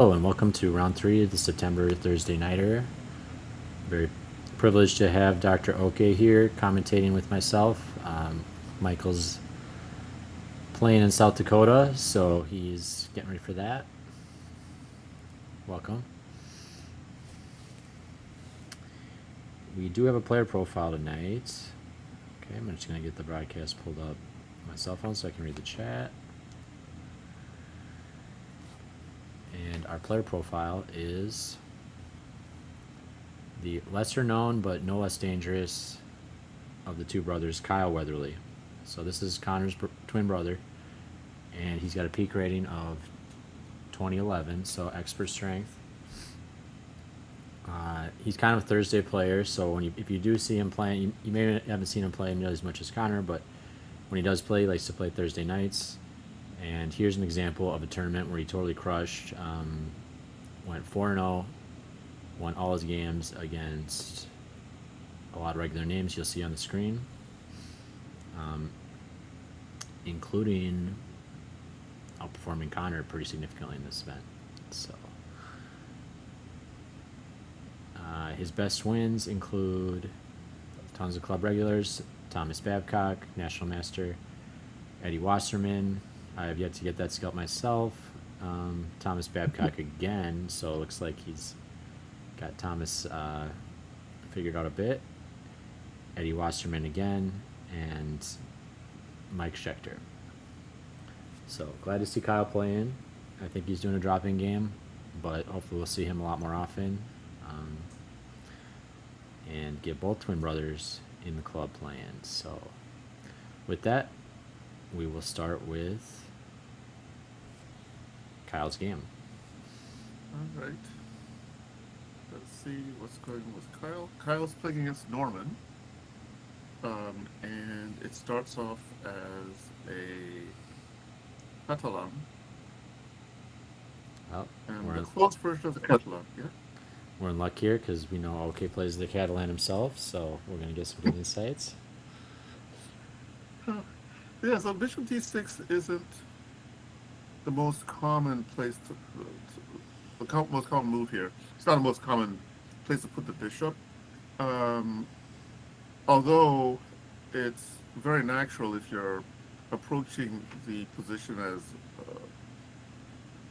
Hello and welcome to round 3 of the September Thursday Nighter. Very privileged to have Dr. Oke here commentating with myself. Michael's playing in South Dakota, so he's getting ready for that. Welcome. We do have a player profile tonight. Okay, I'm just going to get the broadcast pulled up on my cell phone so I can read the chat. And our player profile is the lesser known but no less dangerous of the two brothers, Kyle Weatherly. So this is Connor's twin brother, and he's got a peak rating of 2011, so expert strength. He's kind of a Thursday player, so if you do see him playing, you may haven't seen him play nearly as much as Connor, but when he does play, he likes to play Thursday nights. And here's an example of a tournament where he totally crushed. Went 4-0, won all his games against a lot of regular names you'll see on the screen, including outperforming Connor pretty significantly in this event. So his best wins include tons of club regulars: Thomas Babcock, National Master, Eddie Wasserman. I have yet to get that scalp myself. Thomas Babcock again, so it looks like he's got Thomas figured out a bit. Eddie Wasserman again, and Mike Schechter. So glad to see Kyle playing. I think he's doing a drop-in game, but hopefully we'll see him a lot more often. And get both twin brothers in the club playing. So with that, we will start with Kyle's game. All right. Let's see what's going on with Kyle. Kyle's playing against Norman. And it starts off as a Catalan. Well, And the close version of the Catalan, yeah? we're in luck here because we know OK plays the Catalan himself, so we're going to get some good insights. Yeah, so Bishop D6 isn't the most common place most common move here. It's not the most common place to put the bishop. Um, Although it's very natural if you're approaching the position as,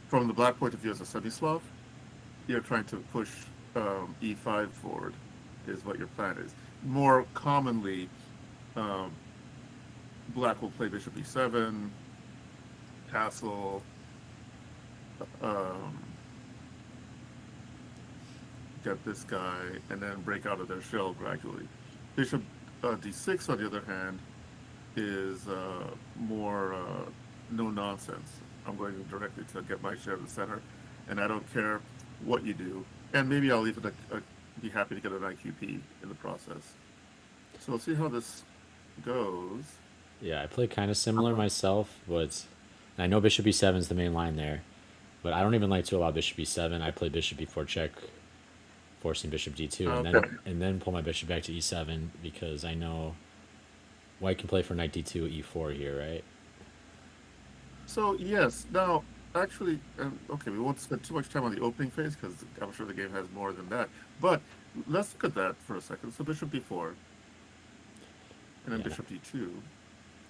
from the black point of view, as a semi-Slav, you're trying to push e5 forward, is what your plan is. More commonly, um, black will play bishop e7, castle, um, get this guy, and then break out of their shell gradually. Bishop d6, on the other hand, is more no nonsense. I'm going directly to get my share of the center, and I don't care what you do. And maybe I'll even be happy to get an IQP in the process. So we'll see how this goes. Yeah, I play kind of similar myself, but I know Bishop E7 is the main line there, but I don't even like to allow Bishop E7. I play Bishop B4 check, forcing Bishop D2, Okay. and then pull my Bishop back to E7 because I know White can play for Knight D2 E4 here, right? So yes, now actually, okay, we won't spend too much time on the opening phase because I'm sure the game has more than that. But let's look at that for a second. So bishop b4, and then Yeah, bishop d2,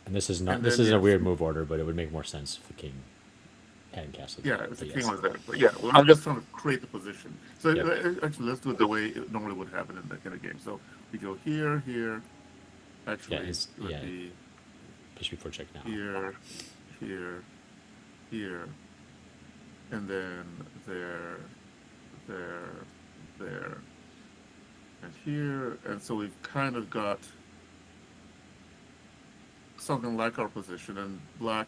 and this is not and this then is a yes, weird move order, but it would make more sense if the king hadn't castled yeah, yet. if the But king yes, was there. But yeah, well, I'm just trying to create the position. So yep, actually, let's do it the way it normally would happen in a game. So we go here, here. yeah, Actually, his it would yeah, be Bishop B4 check now. here, here, here, and then there, there, there, and here. And so we've kind of got something like our position, and black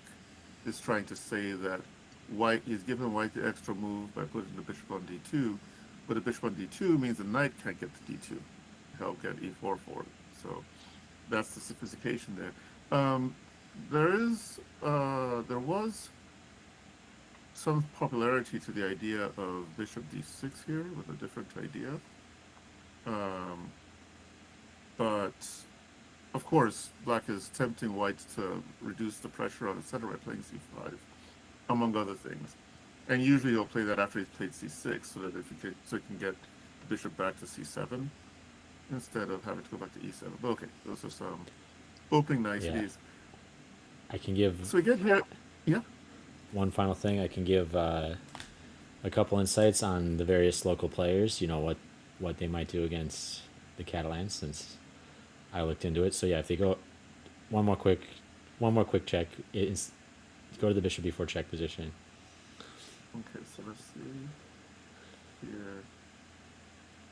is trying to say that white is giving white the extra move by putting the bishop on d2, but the bishop on d2 means the knight can't get to d2. He'll get e4 for it. So that's the sophistication there. There was some popularity to the idea of bishop d6 here with a different idea. Um, but of course, black is tempting white to reduce the pressure on the center by playing c5, among other things. And usually you'll play that after he's played c6, so that you can get bishop back to c7 instead of having to go back to e7. But okay, those are some opening Yeah, niceties. I can give So again here, yeah. one final thing. I can give a couple insights on the various local players. You know what they might do against the Catalans, since I looked into it. So yeah, if they go one more quick check, is go to the bishop before check position. Okay, so let's see here,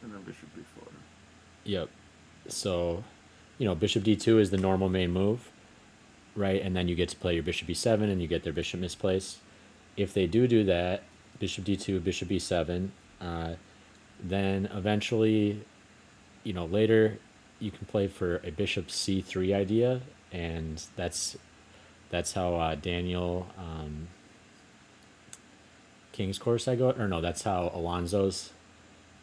and then bishop b4. Yep. So, bishop d2 is the normal main move, right? And then you get to play your bishop b7 and you get their bishop misplaced. If they do that, bishop d2, bishop b7, then eventually, later you can play for a bishop c3 idea, and that's how Daniel King's course I go, or no, that's how Alonso's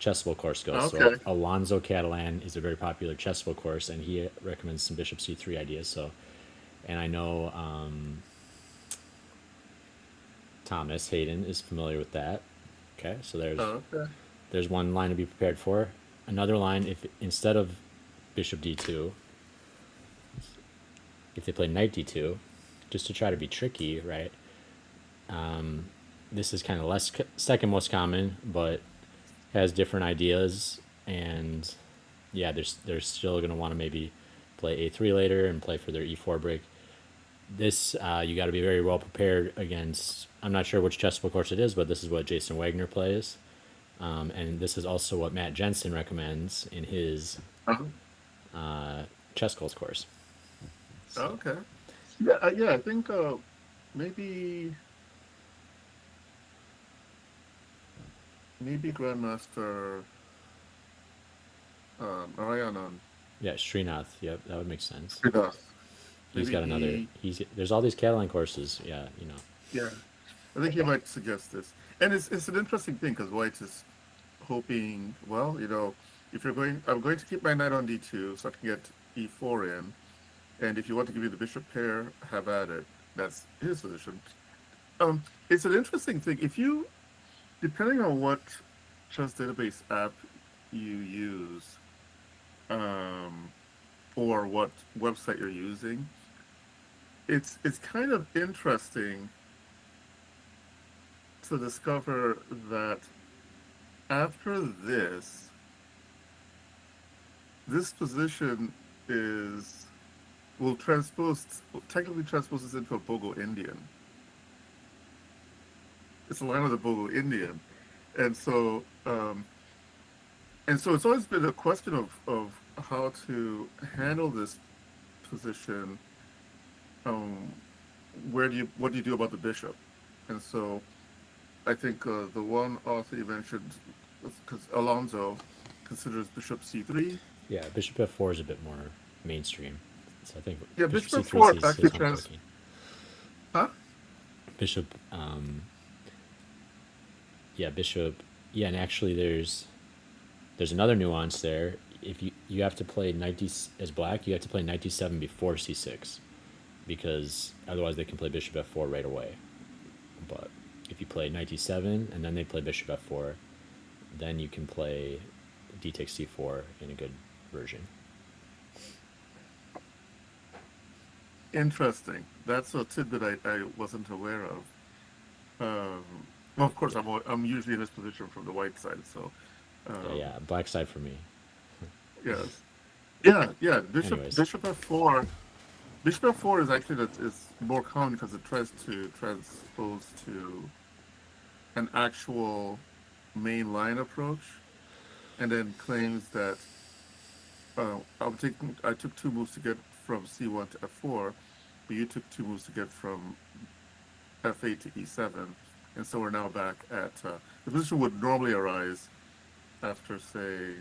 chessable course goes. So Okay. Alonso Catalan is a very popular chessable course, and he recommends some bishop c3 ideas. So, and I know Thomas Hayden is familiar with that. Okay, so Okay. there's one line to be prepared for. Another line, if instead of bishop d2, if they play knight d2, just to try to be tricky, right? This is kind of less second most common, but has different ideas, and yeah, they're still going to want to maybe play a3 later and play for their e4 break. This you got to be very well prepared against. I'm not sure which chessable course it is, but this is what Jason Wagner plays, and this is also what Matt Jensen recommends in his chess goals course. So, Okay. Yeah, yeah. I think maybe Grandmaster Narayanan yeah, Srinath. Yep, that would make sense. Sridhar. He's Maybe got another. he, There's all these Catalan courses. Yeah, yeah. I think he might suggest this, and it's an interesting thing because White is hoping. Well, if you're going, I'm going to keep my knight on d2 so I can get e4 in, and if you want to give me the bishop pair, have at it. That's his position. It's an interesting thing. If you, depending on what chess database app you use, um, or what website you're using, it's kind of interesting to discover that after this position is technically transposes into a Bogo Indian. It's a line of the Bogo Indian, and so it's always been a question of how to handle this position. Um, what do you do about the bishop? And so I think the one author you mentioned, because Alonso considers bishop c3. yeah. Bishop f4 is a bit more mainstream. So I think Yeah, bishop bishop c3 is f4 actually his home cooking. huh? Bishop, yeah, bishop, yeah, and actually there's another nuance there. If you have to play knight d as black, you have to play knight d7 before c6, because otherwise they can play bishop f4 right away. But if you play knight d7 and then they play bishop f4, then you can play d takes c4 in a good version. Interesting. That's a tidbit I wasn't aware of. Um, well, of course, I'm usually in this position from the white side, so Yeah, black side for me. yes, yeah. Bishop Anyways, bishop f4. Bishop f4 is actually is more common because it tries to transpose to an actual main line approach, and then claims that I took 2 moves to get from c1 to f4, but you took 2 moves to get from f8 to e7, and so we're now back at the position would normally arise after, say,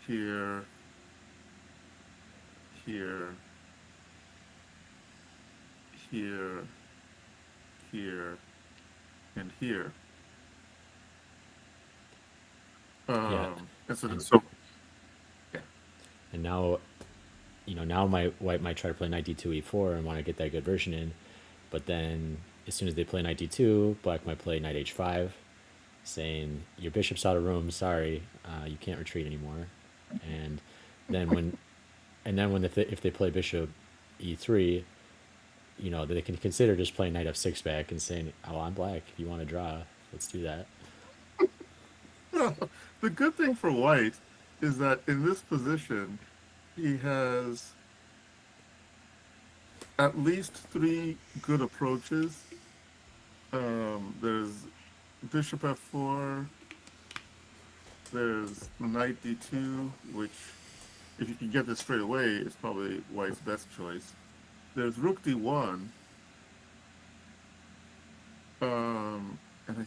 here, here, here, here, and here. yeah, And so, and yeah. and now, now my white might try to play knight d2 e4 and want to get that good version in. But then as soon as they play knight d2, black might play knight h5, saying your bishop's out of room. Sorry, you can't retreat anymore. And then when if they play bishop e3, they can consider just playing knight f6 back and saying, "Oh, I'm black. If you want to draw, let's do that." The good thing for white is that in this position, he has at least three good approaches. There's bishop f4, there's knight d2, which, if you can get this straight away, is probably white's best choice. There's rook d1, and I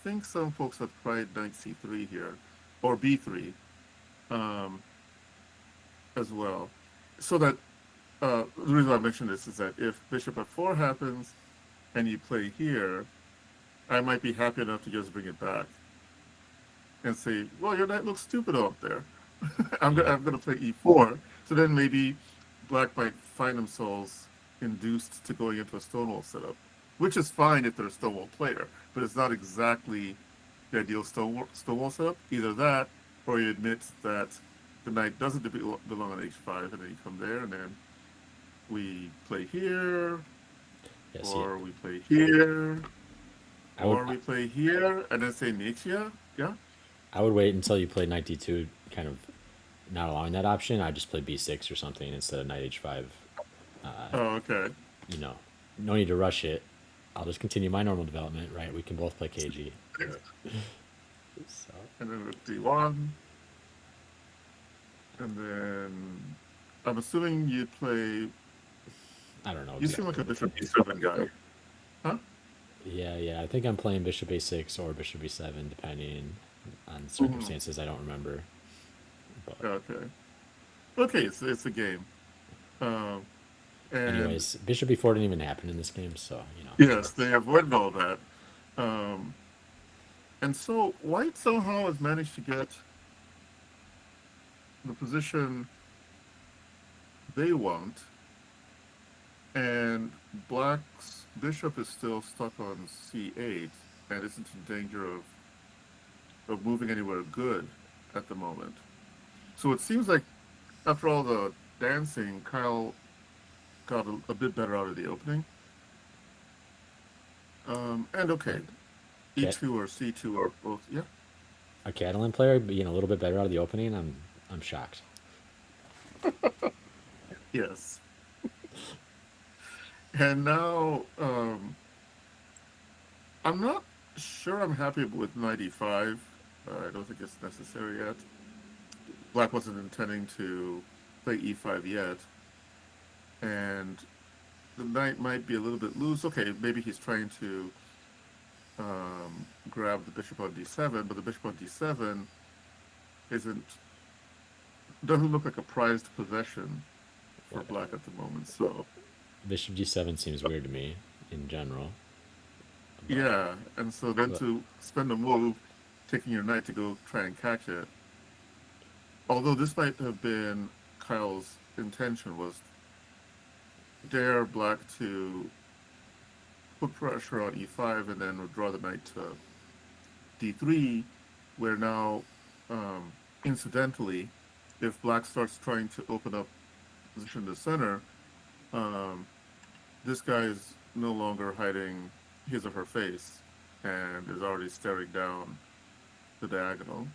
think some folks have tried knight c3 here, or b3, as well. So that the reason I mention this is that if bishop f4 happens and you play here, I might be happy enough to just bring it back and say, well, your knight looks stupid up there. I'm gonna play e4. So then maybe black might find themselves induced to going into a stonewall setup, which is fine if they're a stonewall player, but it's not exactly the ideal stonewall setup. Either that, or you admit that the knight doesn't belong on h5, and then you come there, and then we play here, Yes, or we play here, or we play here, and then say Nietzsche. Yeah. I would wait until you play knight d2, kind of not allowing that option. I'd just play b6 or something instead of knight h5. Oh, okay. No need to rush it. I'll just continue my normal development, right? We can both play KG. So. And then rook d1. And then I'm assuming you'd play. I don't know. You seem like a bishop e7 guy. Huh? Yeah. I think I'm playing bishop a6 or bishop e7, depending on circumstances. I don't remember. But Okay, it's a game. And anyways, bishop e4 didn't even happen in this game, so yes, they avoided all that. And so white somehow has managed to get the position they want, and black's bishop is still stuck on c8 and isn't in danger of moving anywhere good at the moment. So it seems like after all the dancing, Kyle got a bit better out of the opening. And okay, e2 or c2 or both. Yeah. A Catalan player being a little bit better out of the opening, I'm shocked. Yes. And now, I'm not sure I'm happy with knight e5. I don't think it's necessary yet. Black wasn't intending to play e5 yet. And the knight might be a little bit loose. Okay, maybe he's trying to grab the bishop on d7, but the bishop on d7 doesn't look like a prized possession for black at the moment. So bishop d7 seems weird to me in general. Yeah, and so then to spend a move taking your knight to go try and catch it. Although this might have been Kyle's intention, was dare black to put pressure on e5 and then withdraw the knight to d3, where now, incidentally, if black starts trying to open up position in the center, this guy is no longer hiding his or her face and is already staring down the diagonal.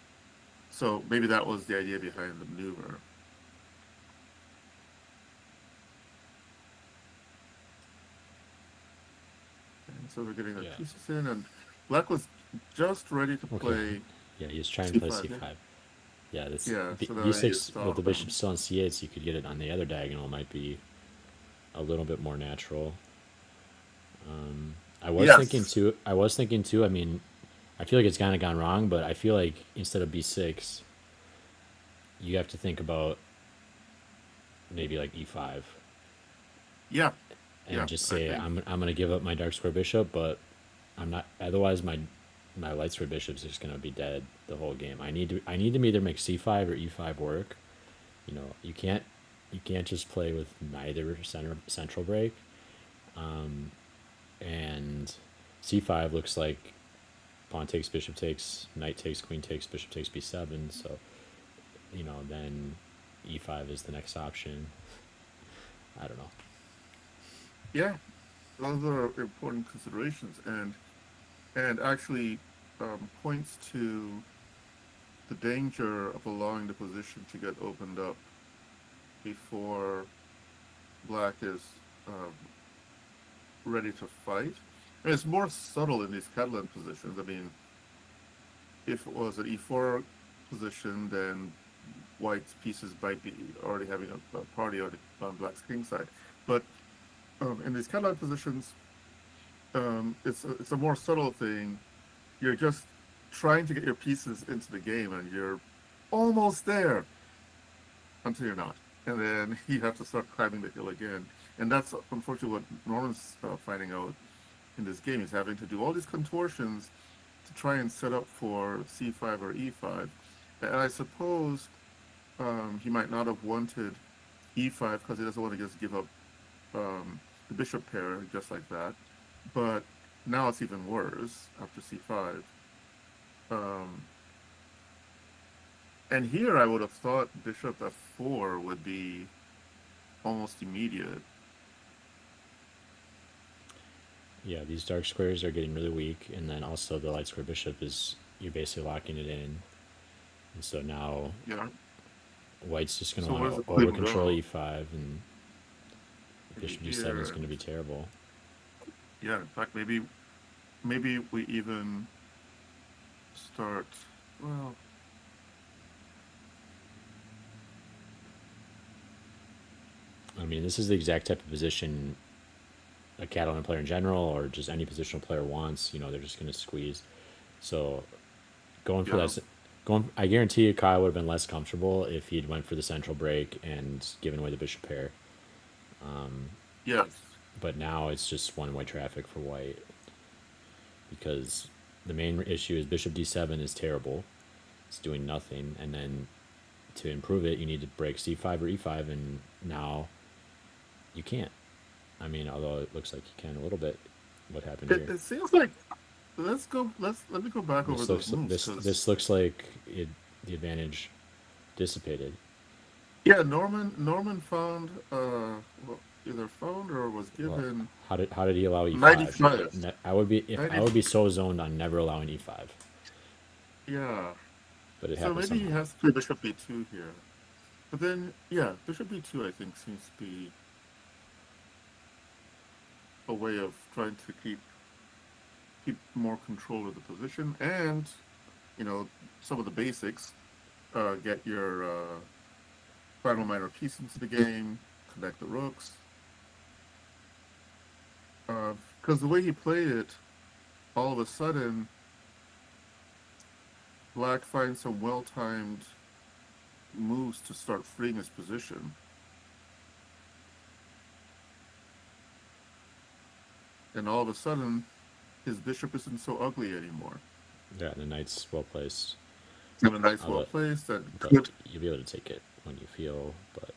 So maybe that was the idea behind the maneuver. And so we're getting the pieces in, and black was just ready to play. Yeah, he was trying to play c5. Yeah, this b6 with the bishop still on c8, so you could get it on the other diagonal, might be a little bit more natural. I was thinking too. I mean, I feel like it's kind of gone wrong, but I feel like instead of b6, you have to think about maybe like e5. Yeah. And just say I'm gonna give up my dark square bishop, but I'm not. Otherwise, my light square bishop's just gonna be dead the whole game. I need to either make c5 or e5 work. You can't just play with neither central break. and c5 looks like pawn takes, bishop takes, knight takes, queen takes, bishop takes b7. So, then e5 is the next option. I don't know. Yeah, those are important considerations, and actually points to the danger of allowing the position to get opened up before black is um, ready to fight. And it's more subtle in these Catalan positions. I mean, if it was an e4 position, then white's pieces might be already having a party on black's king side. But in these Catalan positions, it's a more subtle thing. You're just trying to get your pieces into the game, and you're almost there until you're not, and then you have to start climbing the hill again. And that's unfortunately what Norman's finding out in this game. He's having to do all these contortions to try and set up for c5 or e5. And I suppose he might not have wanted e5 because he doesn't want to just give up the bishop pair just like that. But now it's even worse after c5. And here I would have thought bishop f4 would be almost immediate. Yeah, these dark squares are getting really weak, and then also the light square bishop you're basically locking it in. And so now Yeah. white's just going to So want where's to the over queen control go? e5, and bishop Maybe d7 is here. going to be terrible. Yeah, in fact, maybe we even start. Well, I mean, this is the exact type of position a Catalan player in general, or just any positional player wants. They're just going to squeeze. So going for yeah, I guarantee you Kyle would have been less comfortable if he'd went for the central break and given away the bishop pair. yes, But now it's just one-way traffic for white, because the main issue is bishop d7 is terrible. It's doing nothing, and then to improve it, you need to break c5 or e5, and now you can't. I mean, although it looks like you can a little bit. What happened here? it seems like let me go back over This those looks moves this because this looks like the advantage dissipated. yeah, Norman found well, either found or was Well, given how did he allow e5? 95. I 90, would be so zoned on never allowing e5, yeah. but it So happened maybe he somehow. has to play bishop b2 here. But then, yeah, bishop b2 I think seems to be a way of trying to keep more control of the position and, some of the basics. Get your final minor piece into the game, connect the rooks. Because the way he played it, all of a sudden, Black finds some well-timed moves to start freeing his position. And all of a sudden, his bishop isn't so ugly anymore. Yeah, and the knight's well placed. And a nice well Although, placed and but good. you'll be able to take it when you feel. But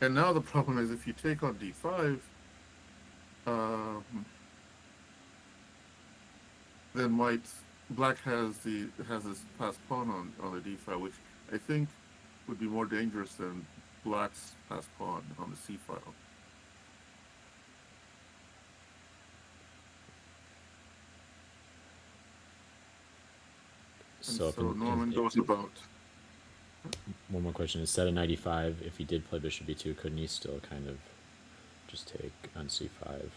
And now the problem is if you take on d5, um, then black has his passed pawn on the d5, which I think would be more dangerous than black's passed pawn on the c file. And so so Norman goes about. one more question: instead of knight e5, if he did play bishop b2, couldn't he still kind of just take on c5?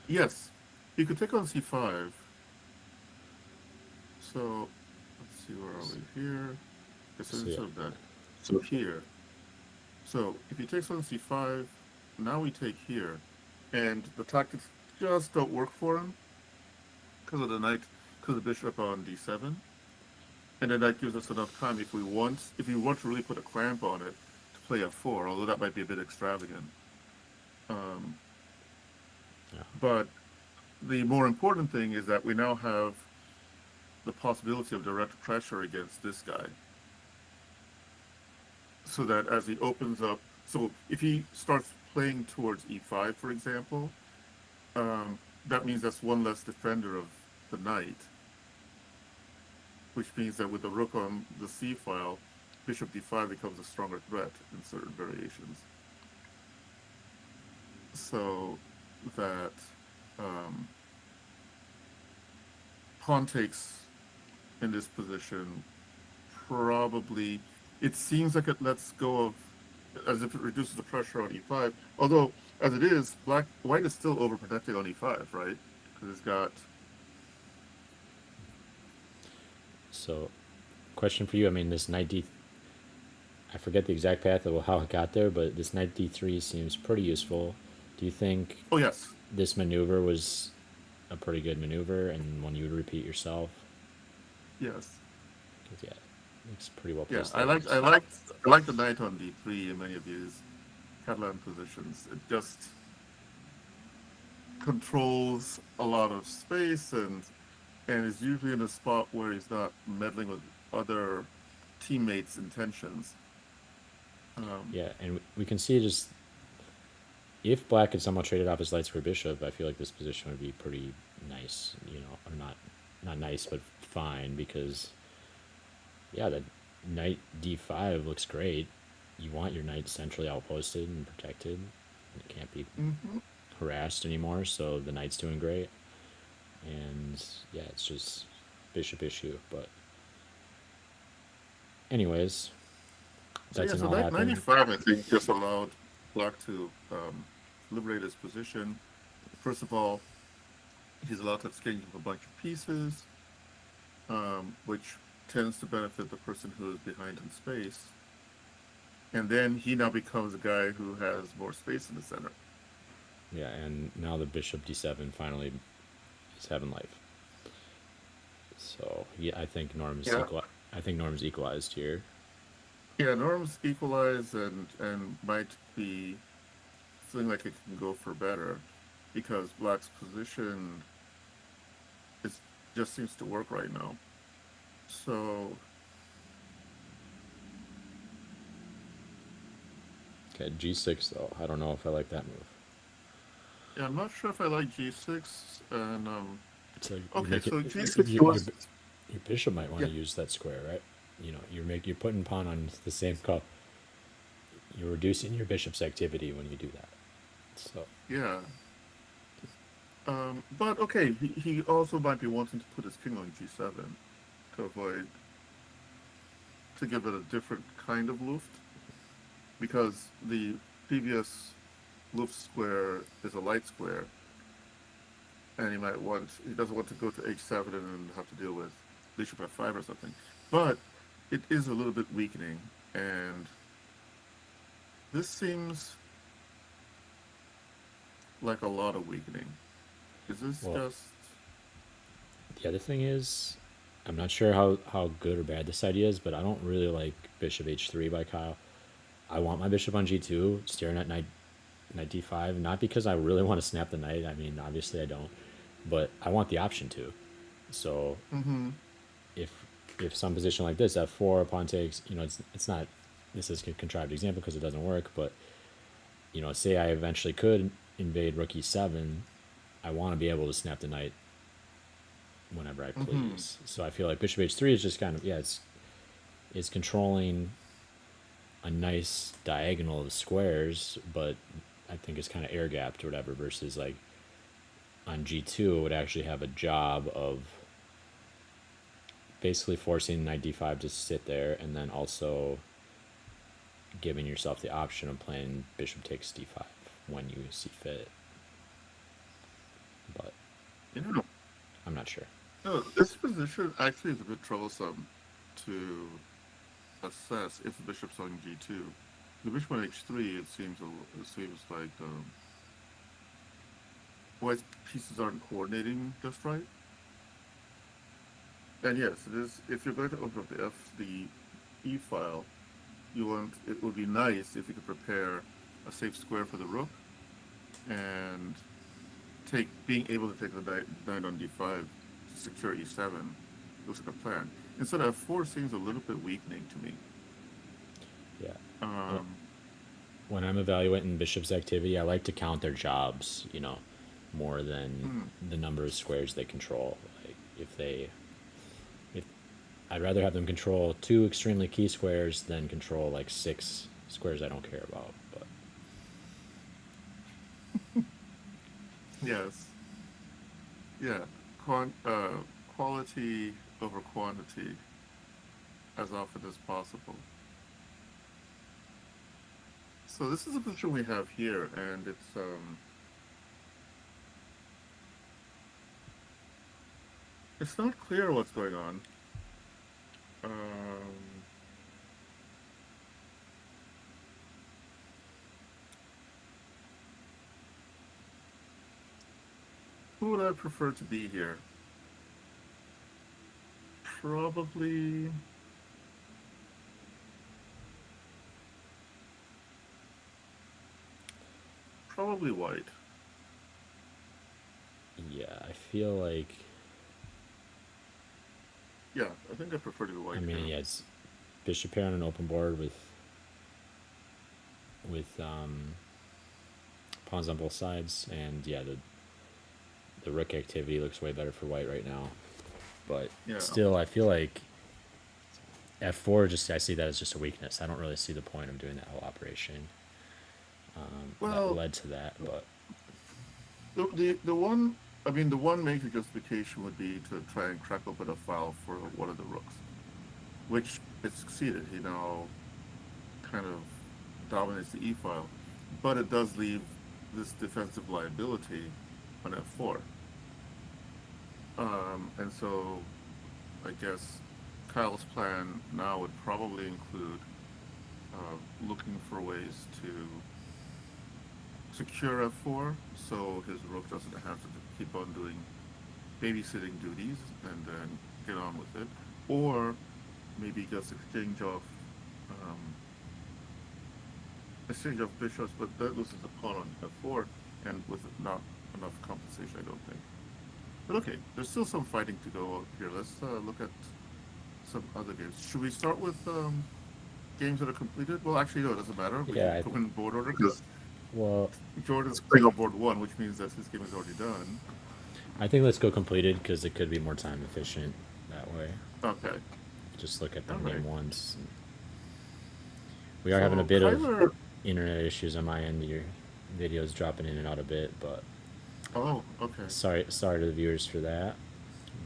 Yes, he could take on c5. So let's see, where are we here? So So yeah, instead of that, so here. So if he takes on c5, now we take here, and the tactics just don't work for him because of the bishop on d7, and then that gives us enough time if we want to really put a clamp on it to play f4, although that might be a bit extravagant. yeah. But the more important thing is that we now have the possibility of direct pressure against this guy. so that as he opens up, so if he starts playing towards e5, for example, that means that's one less defender of the knight, which means that with the rook on the c file, bishop d5 becomes a stronger threat in certain variations. So that um, pawn takes in this position probably, it seems like it lets go of, as if it reduces the pressure on e5. Although, as it is, white is still overprotected on e5, right? Because it's got. So, question for you. I mean, this knight d. I forget the exact path of how it got there, but this knight d3 seems pretty useful. Do you think Oh yes, this maneuver was a pretty good maneuver and one you would repeat yourself? yes, 'Cause, yeah, it's pretty well yeah. placed I there. like I like I like the knight on d3 in many of these Catalan positions. It just controls a lot of space and is usually in a spot where he's not meddling with other teammates' intentions. Um, Yeah, and we can see just if black had somehow traded off his light square bishop, I feel like this position would be pretty nice, or not nice, but fine because yeah, the knight d5 looks great. You want your knight centrally outposted and protected. It can't be mhm. harassed anymore, so the knight's doing great. And yeah, it's just bishop issue. But anyways, So that yeah, didn't so all that happen. 95 I think just allowed black to liberate his position. First of all, he's allowed to exchange a bunch of pieces, which tends to benefit the person who is behind in space. And then he now becomes a guy who has more space in the center. Yeah, and now the bishop d7 finally is having life. So yeah, Yeah. I think Norm's equalized here. Yeah, Norm's equalize and might be feeling like it can go for better because black's position is just seems to work right now. So Okay, g6 though. I don't know if I like that move. yeah, I'm not sure if I like G6 and It's like you okay, make it. so G6 was Your bishop might want yeah, to use that square, right? You're putting pawn on the same cup. You're reducing your bishop's activity when you do that. So yeah. But okay, he also might be wanting to put his king on G7 to avoid to give it a different kind of luft because the previous luft square is a light square and he doesn't want to go to H7 and then have to deal with bishop F5 or something. But it is a little bit weakening and this seems like a lot of weakening. Is this well, just the other thing is, I'm not sure how good or bad this idea is, but I don't really like bishop h3 by Kyle. I want my bishop on g2, staring at knight d5, not because I really want to snap the knight. I mean, obviously I don't, but I want the option to. So mm-hmm. if some position like this, f4 pawn takes, it's not. This is a contrived example because it doesn't work, but say I eventually could invade rook e7, I want to be able to snap the knight whenever I Mm-hmm. please. So I feel like bishop h3 is just kind of it's controlling a nice diagonal of squares, but I think it's kind of air gapped or whatever. Versus like on g2, it would actually have a job of basically forcing knight d5 to sit there, and then also giving yourself the option of playing bishop takes d5 when you see fit. But Yeah. I'm not sure. No, this position actually is a bit troublesome to assess if the bishop's on g2. The bishop on h3, it seems like white pieces aren't coordinating just right. And yes, it is. If you're going to open up the e file, it would be nice if you could prepare a safe square for the rook and being able to take the knight on d5 to secure e7 looks like a plan. Instead of f4 seems a little bit weakening to me. Yeah. Um, When I'm evaluating bishop's activity, I like to count their jobs, more than mm, the number of squares they control. Like if I'd rather have them control two extremely key squares than control like six squares I don't care about. But yes, yeah. Quality over quantity as often as possible. So this is the position we have here, and it's not clear what's going on. Um, who would I prefer to be here? Probably, probably white. yeah, I feel like Yeah, I think I prefer to be I white mean, here. yeah, it's bishop pair on an open board with pawns on both sides, and yeah, the rook activity looks way better for white right now. But Yeah. still, I feel like f4 just I see that as just a weakness. I don't really see the point of doing that whole operation that Well, led to that. But the one, I mean, the one major justification would be to try and crack open a file for one of the rooks, which it succeeded. He now kind of dominates the E file, but it does leave this defensive liability on F4. And so I guess Kyle's plan now would probably include looking for ways to secure F4 so his rook doesn't have to keep on doing babysitting duties and then get on with it. Or maybe just um, exchange of bishops, but that loses the pawn on F4 and with not enough compensation, I don't think. But okay, there's still some fighting to go here. Let's look at some other games. Should we start with games that are completed? Well, actually, no, it doesn't matter. We can yeah, put in board order because well, Jordan's playing on board one, which means that his game is already done. I think let's go completed because it could be more time efficient that way. Okay, Just look at all them right. game once. We are having a So bit of Kyler, internet issues on my end. Your video's dropping in and out a bit, but oh, okay, sorry to the viewers for that.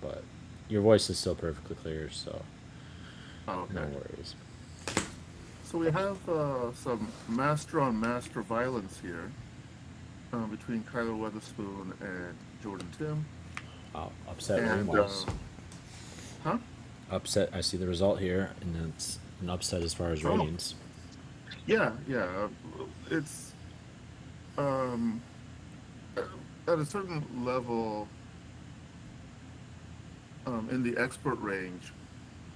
But your voice is still perfectly clear, so oh, no okay. worries. So we have some master on master violence here between Kyler Weatherspoon and Jordan Tim, Upset win and wise. huh? Upset. I see the result here, and it's an upset as far as Oh, ratings. yeah, yeah. It's um, at a certain level in the expert range.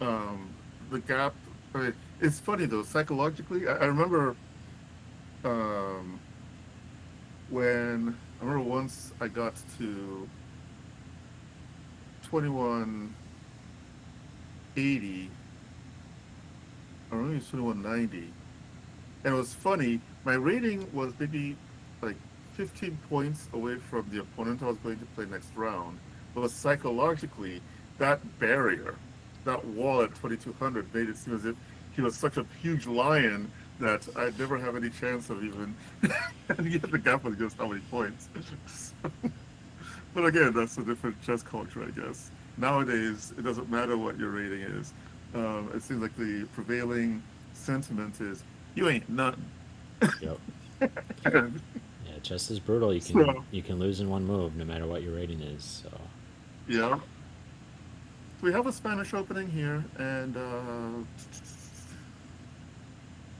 Um, the gap. I mean, it's funny though. Psychologically, I remember um, when I remember once I got to 2180, or maybe it's 2190, and it was funny. My rating was maybe like 15 points away from the opponent I was going to play next round. But psychologically, that barrier, that wall at 2200 made it seem as if he was such a huge lion that I'd never have any chance of even. And yet the gap was just how many points. So, but again, that's a different chess culture, I guess. Nowadays, it doesn't matter what your rating is. It seems like the prevailing sentiment is you ain't nothing. Yep. And Yeah, chess is brutal. so, You can lose in one move, no matter what your rating is. So yeah. We have a Spanish opening here, and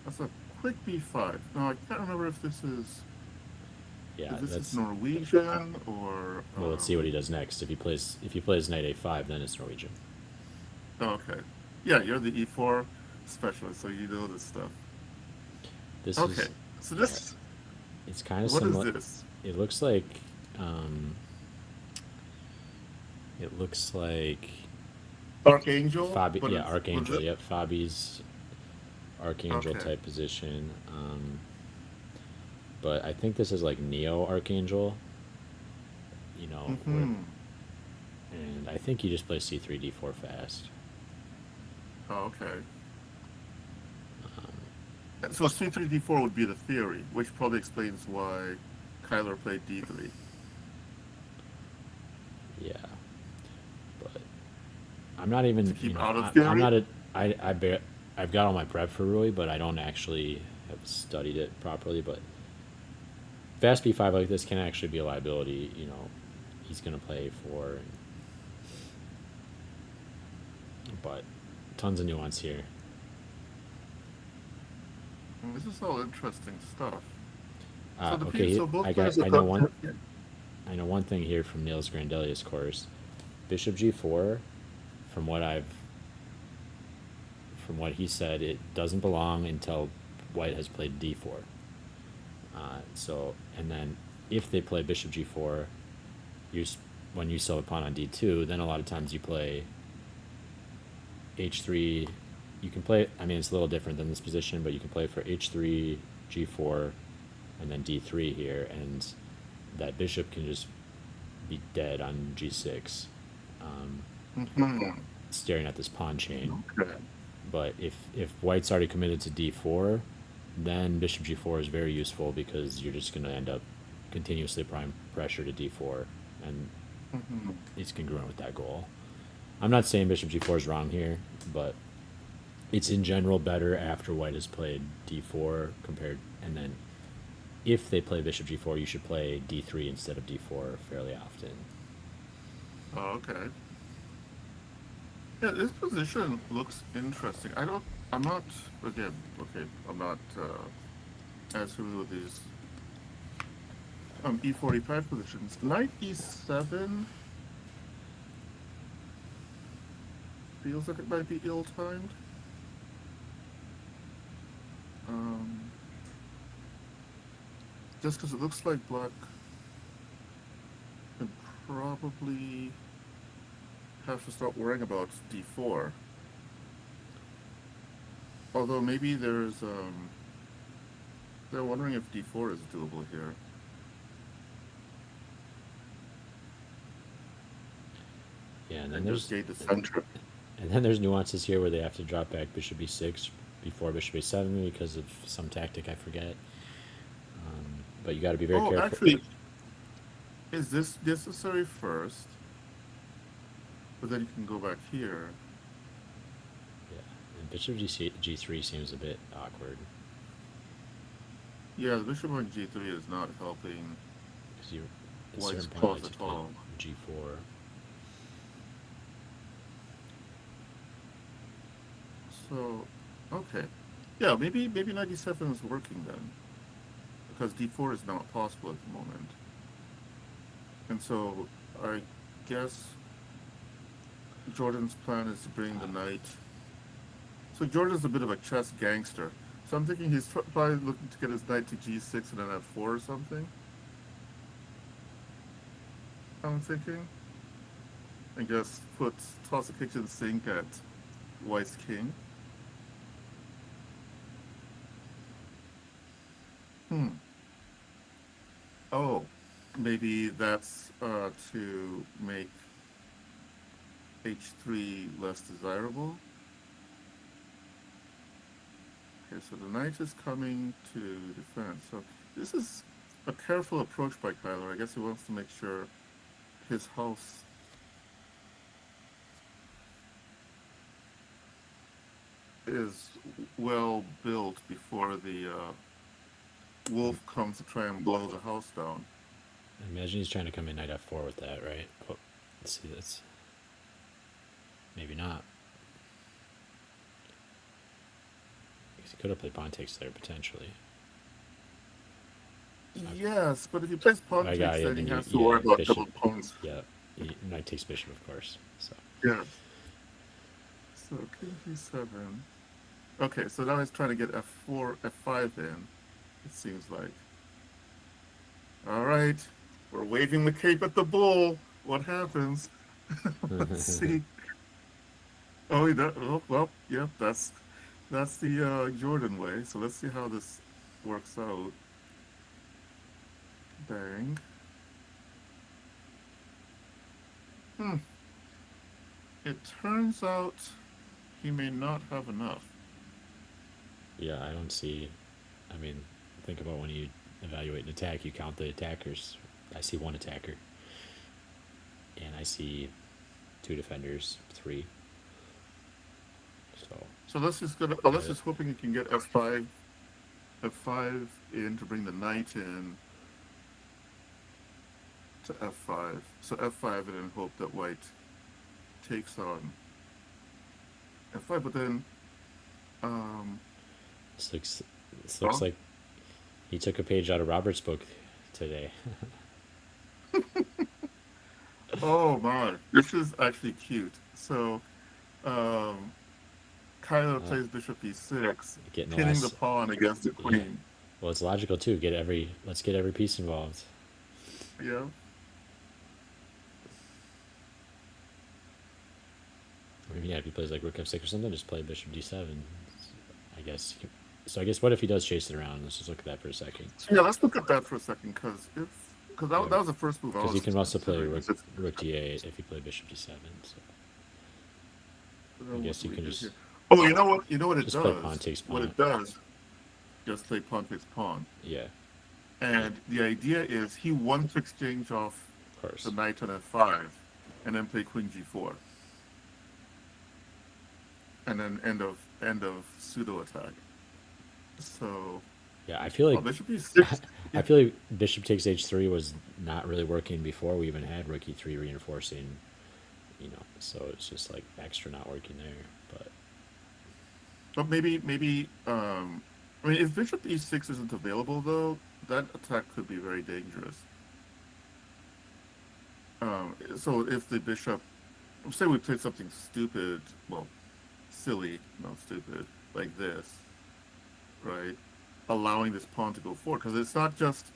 that's a quick b5. Now I can't remember yeah, if this is that's Norwegian or well. Let's see what he does next. If he plays knight a5, then it's Norwegian. oh, okay. Yeah, you're the e4 specialist, so you know this stuff. This Okay, is so yeah, this it's kind of what is similar. this? It looks like um, it looks like Archangel, Fabi. but Yeah, it's was Archangel. it? Yep, Fabi's archangel Okay. type position. But I think this is like neo archangel, where, Mm-hmm. and I think you just play c3 d4 fast. Oh, okay. Um, So C3 D4 would be the theory, which probably explains why Kyler played D3. yeah, but I'm not even, To keep out of I'm theory? not a, I've got all my prep for Rui, but I don't actually have studied it properly. But fast b5 like this can actually be a liability. He's gonna play a4, but tons of nuance here. This is all interesting stuff. So Okay, so both I got, players have got. I know one thing here from Niels Grandelius' course. Bishop g4, from what I've, from what he said, it doesn't belong until White has played d4. And then if they play bishop g4, you when you sell a pawn on d2, then a lot of times you play h3. You can play. I mean, it's a little different than this position, but you can play for h3, g4, and then d3 here, and that bishop can just be dead on g6, Mhm. staring at this pawn chain. Okay. But if White's already committed to d4, then bishop g4 is very useful because you're just going to end up continuously applying pressure to d4, and Mhm. it's congruent with that goal. I'm not saying bishop g4 is wrong here, but it's in general better after White has played d4 compared, and then if they play bishop g4, you should play d3 instead of d4 fairly often. Oh, okay. Yeah, this position looks interesting. I'm not, again, okay, I'm not as familiar with these E45 positions. Knight E7 feels like it might be ill-timed. Um, just because it looks like black can probably have to start worrying about D4. Although maybe they're wondering if D4 is doable here. Yeah, And just gate the center. and then there's nuances here where they have to drop back bishop b6 before bishop a7 because of some tactic I forget. But you got to be very Oh, careful. actually, is this necessary first? But then you can go back here. Yeah, and bishop g3 seems a bit awkward Yeah, the bishop on G3 is not helping because you at a White's certain point cause like to at play all. g4. So, okay. Yeah, maybe 97 is working then. Because D4 is not possible at the moment. And so I guess Jordan's plan is to bring the knight. So Jordan's a bit of a chess gangster. So I'm thinking he's probably looking to get his knight to G6 and then F4 or something. I'm thinking. And just toss the kitchen sink at White's king. Hmm. Oh, maybe that's to make H3 less desirable. Okay, so the knight is coming to defend. So this is a careful approach by Kyler. I guess he wants to make sure his house is well built before the wolf comes to try and blow the house down. Imagine he's trying to come in knight f4 with that, right? Oh, let's see this. Maybe not. Because he could have played pawn takes there potentially. Yes, but if he plays pawn I got takes, yeah, then then he you has to worry about bishop. double pawns. Yeah, knight takes bishop, of course. So Yes. So king d7. Okay, so now he's trying to get f4, f5 in, it seems like. All right, we're waving the cape at the bull. What happens? Let's see. Oh, he does. Oh, well, yep, That's the Jordan way. So let's see how this works out. Bang. Hmm. It turns out he may not have enough. Yeah, I don't see. I mean, think about when you evaluate an attack, you count the attackers. I see one attacker, and I see two defenders, three. So, So let's uh, just hoping he can get F5 in to bring the knight in to F5. So F5 and then hope that white takes on F5. But then, um, this looks this looks oh, like he took a page out of Robert's book today. oh my, this is actually cute. So, um, Kylo uh, plays Bishop E6, Getting the pinning the last, pawn against the yeah. queen. Well, it's logical too. Let's get every piece involved. Yeah. I mean, yeah, if he plays like Rook F6 or something, just play Bishop D7. I guess. So I guess what if he does chase it around? Let's just look at that for a second. So yeah, let's look at that for a second, because Yeah, that was the first move I because you was can also play considering. Rook D8 if you play Bishop D7. So I What guess do you we can do here? Oh, you know what? You know what it just play pawn does? takes What pawn. it does, just play pawn takes pawn. Yeah, And the idea is he wants to exchange off of the course. knight on F5, and then play Queen G4, and then end of pseudo attack. So, Yeah, I feel oh, like Bishop E6. I Yeah, feel like Bishop takes H3 was not really working before we even had Rook E3 reinforcing. So it's just like extra not working there. But but maybe. I mean, if Bishop E6 isn't available though, that attack could be very dangerous. So if the bishop, say we played something stupid, well, silly, not stupid, like this, right? Allowing this pawn to go forward, because it's not just,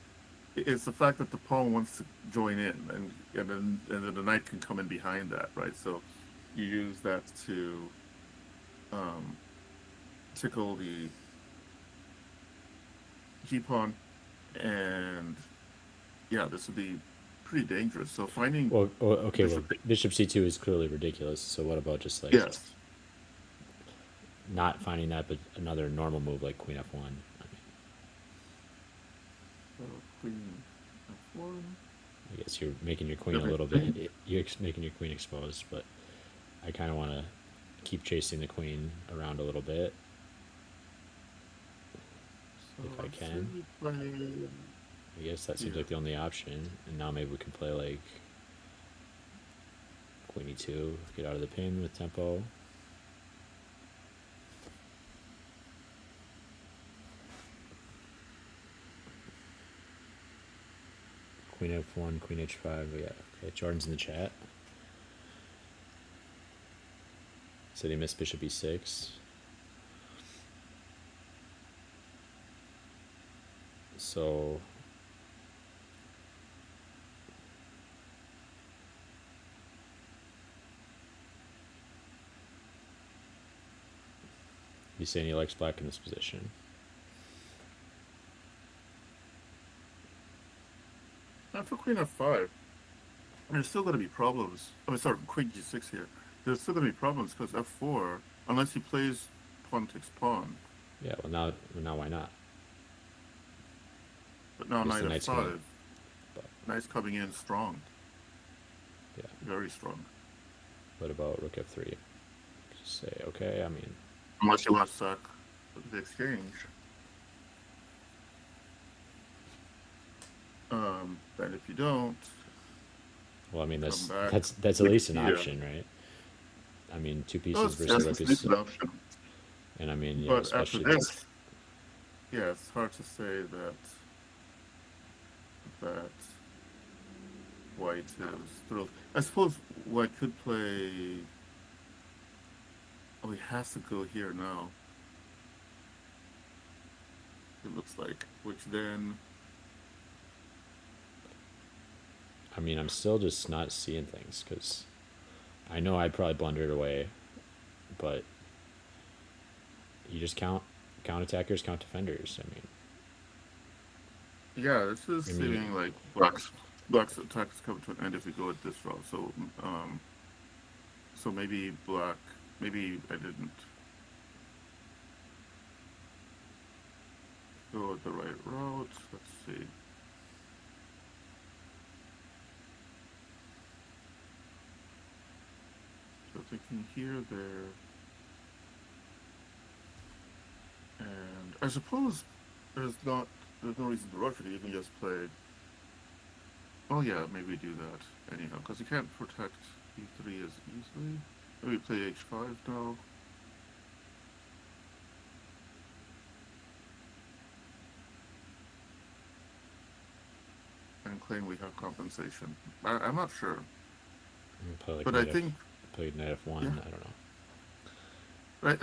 it's the fact that the pawn wants to join in, and then the knight can come in behind that, right? So you use that to um, tickle the g pawn, and yeah, this would be pretty dangerous. So finding okay, well bishop, Bishop C2 is clearly ridiculous. So what about just like yes, not finding that, but another normal move like Queen F1? so queen f1. I guess you're making your queen a little bit. You're making your queen exposed, but I kind of want to keep chasing the queen around a little bit So if I let's see, can. we play I guess that seems here. like the only option. And now maybe we can play like Queen E2, get out of the pin with tempo. Queen F1, Queen H5. Yeah, okay. Jordan's in the chat. Said he missed Bishop E6. So he's saying he likes black in this position. Not for queen f5. There's still going to be problems. I mean, sorry, queen g6 here. There's still going to be problems because f4, unless he plays pawn takes pawn. Yeah, well now why not? But now Because knight the knight's coming. f5. But Knight's coming in strong, yeah, very strong. what about Rook F3? Just say okay. I mean, Unless you want to sack the exchange. And if you don't, well, I mean come that's back. that's that's at least an Yeah. option, right? I mean, two No, pieces it's versus just Rook a sneaky is, option. and I mean, But after especially this, yeah, it's hard to say that white is thrilled. I suppose white could play. Oh, he has to go here now. It looks like, which then, I mean, I'm still just not seeing things because I know I probably blundered away, but you just count attackers, count defenders. Yeah, this is I mean, seeming like black's attack is coming to an end if we go with this route. So maybe black, maybe I didn't go the right route. Let's see. So thinking here, there, and I suppose there's no reason to rush it. You can just play. Oh yeah, maybe do that anyhow, because you can't protect e3 as easily. Maybe play h5 now. And claim we have compensation. I'm not sure. play like But I think, played knight f1. yeah, I don't know.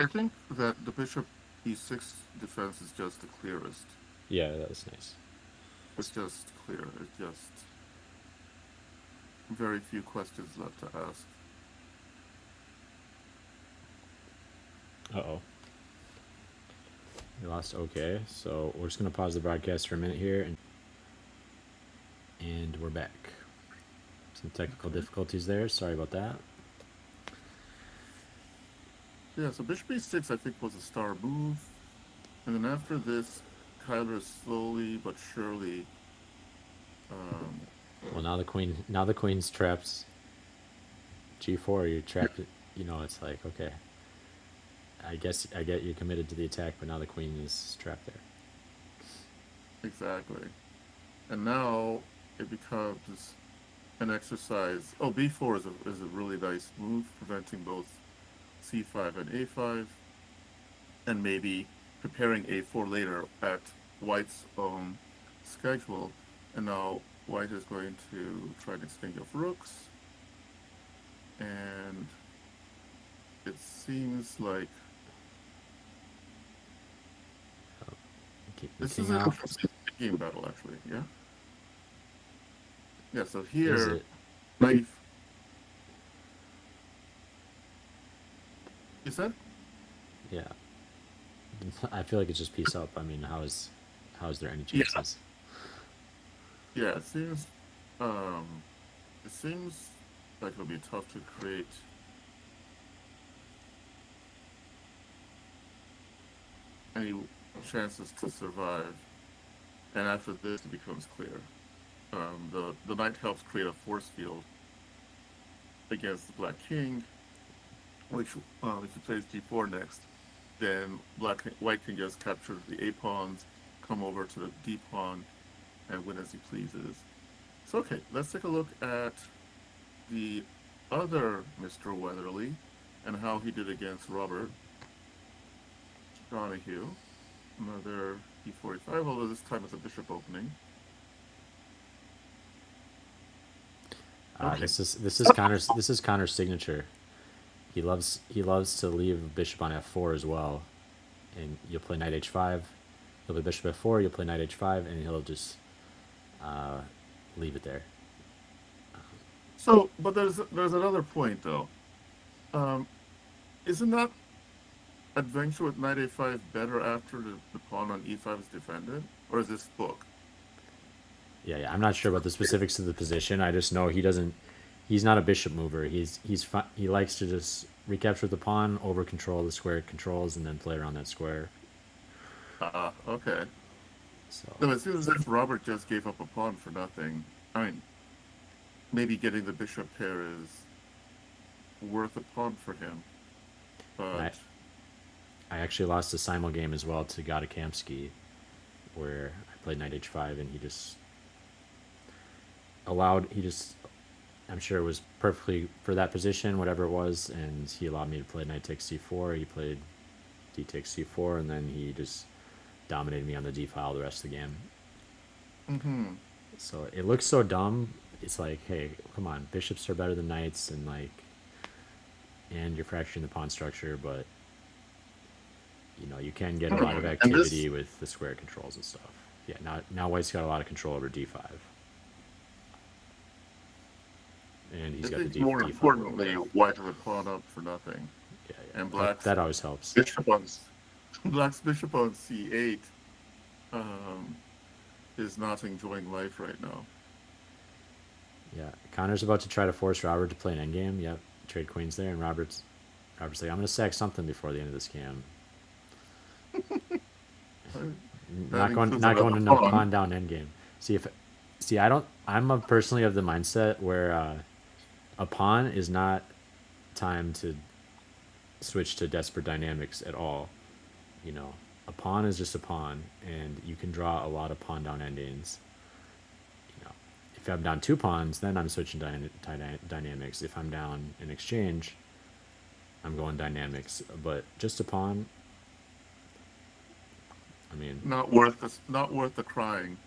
I think that the bishop e6 defense is just the clearest. Yeah, that was nice. It's just clear. It's just very few questions left to ask. Uh-oh. We lost. Okay, so we're just going to pause the broadcast for a minute here, and we're back. Some technical difficulties there. Sorry about that. Yeah, so bishop e6 I think was a star move. And then after this, Kyler is slowly but surely... Well, now the queen's trapped. G4, you're trapped. You know, it's like, okay. I get you're committed to the attack, but now the queen is trapped there. Exactly. And now it becomes an exercise. Oh, b4 is a really nice move, preventing both c5 and a5, and maybe preparing a4 later at white's own schedule. And now white is going to try an exchange of rooks, and it seems like this is a game battle, actually. Yeah. Yeah. So here, knife. You said? Yeah. I feel like it's just piece up. I mean, how is there any chances? Yeah, it seems like it'll be tough to create any chances to survive. And after this, it becomes clear. The knight helps create a force field against the black king, which if he plays g4 next, then white can just capture the a pawns, come over to the d pawn, and win as he pleases. So okay, let's take a look at the other Mr. Weatherly and how he did against Robert Donahue. Another e45, although this time it's a bishop opening. Okay. This is Connor's signature. He loves to leave bishop on f4 as well, and you'll play knight h5. He'll play bishop f4. You'll play knight h5, and he'll just leave it there. So, but there's another point though. Isn't that adventure with knight a5 better after the pawn on e5 is defended, or is this book? Yeah. I'm not sure about the specifics of the position. I just know he's not a bishop mover. He likes to just recapture the pawn, over control the square it controls, and then play around that square. Okay. So it seems as if Robert just gave up a pawn for nothing. I mean, maybe getting the bishop pair is worth a pawn for him. But I actually lost a simul game as well to Gadakamsky, where I played knight h5, and he just I'm sure it was perfectly for that position, whatever it was, and he allowed me to play knight takes c4. He played d takes c4, and then he just dominated me on the d file the rest of the game. Mm-hmm. So it looks so dumb. It's like, hey, come on, bishops are better than knights, and you're fracturing the pawn structure, but you can get a lot of activity with the square controls and stuff. Yeah, now white's got a lot of control over d5. And he's got the d5. More importantly, white has a pawn up for nothing. Yeah. And black that always helps. Bishop on Black's bishop on c8 um, is not enjoying life right now. Yeah, Connor's about to try to force Robert to play an endgame. Yep, trade queens there, and Robert's like, I'm gonna sack something before the end of this game. Right? That Not going, includes not going another to no pawn. pawn down endgame. See, I don't. Personally of the mindset where a pawn is not time to switch to desperate dynamics at all. You know, a pawn is just a pawn, and you can draw a lot of pawn down endings. You know, if I'm down two pawns, then I'm switching dynamics. If I'm down in exchange, I'm going dynamics. But just a pawn, I mean, Not worth the crying,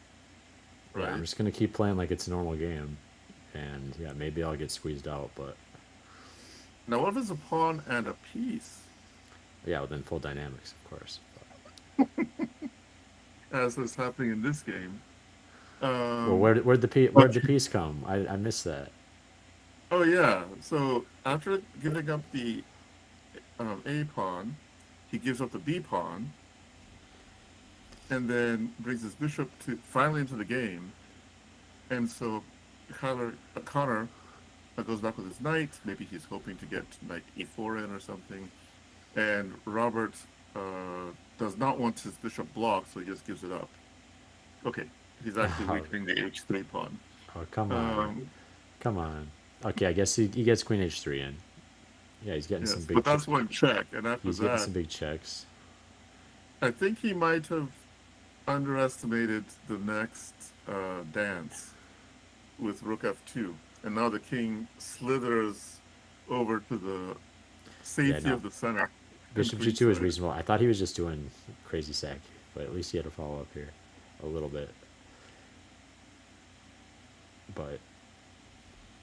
yeah, I'm right? just gonna keep playing like it's a normal game, and yeah, maybe I'll get squeezed out, but Now, what if it's a pawn and a piece, yeah, within full dynamics, of course. as is happening in this game? Well, Um, where'd the piece come? I missed that. oh yeah. So after giving up the a pawn, he gives up the b pawn, and then brings his bishop to finally into the game. And so Connor goes back with his knight. Maybe he's hoping to get knight e4 in or something. And Robert does not want his bishop blocked, so he just gives it up. Okay, he's actually Oh, weakening the h3 pawn. oh, come on, Um, come on. Okay, I guess he gets queen h3 in. Yeah, yes, but that's one check. And after he's getting that, some big checks. I think he might have underestimated the next dance with rook f2. And now the king slithers over to the Yeah, safety no, of the center and bishop g2 is queenside. reasonable. I thought he was just doing crazy sack, but at least he had to follow up here a little bit. But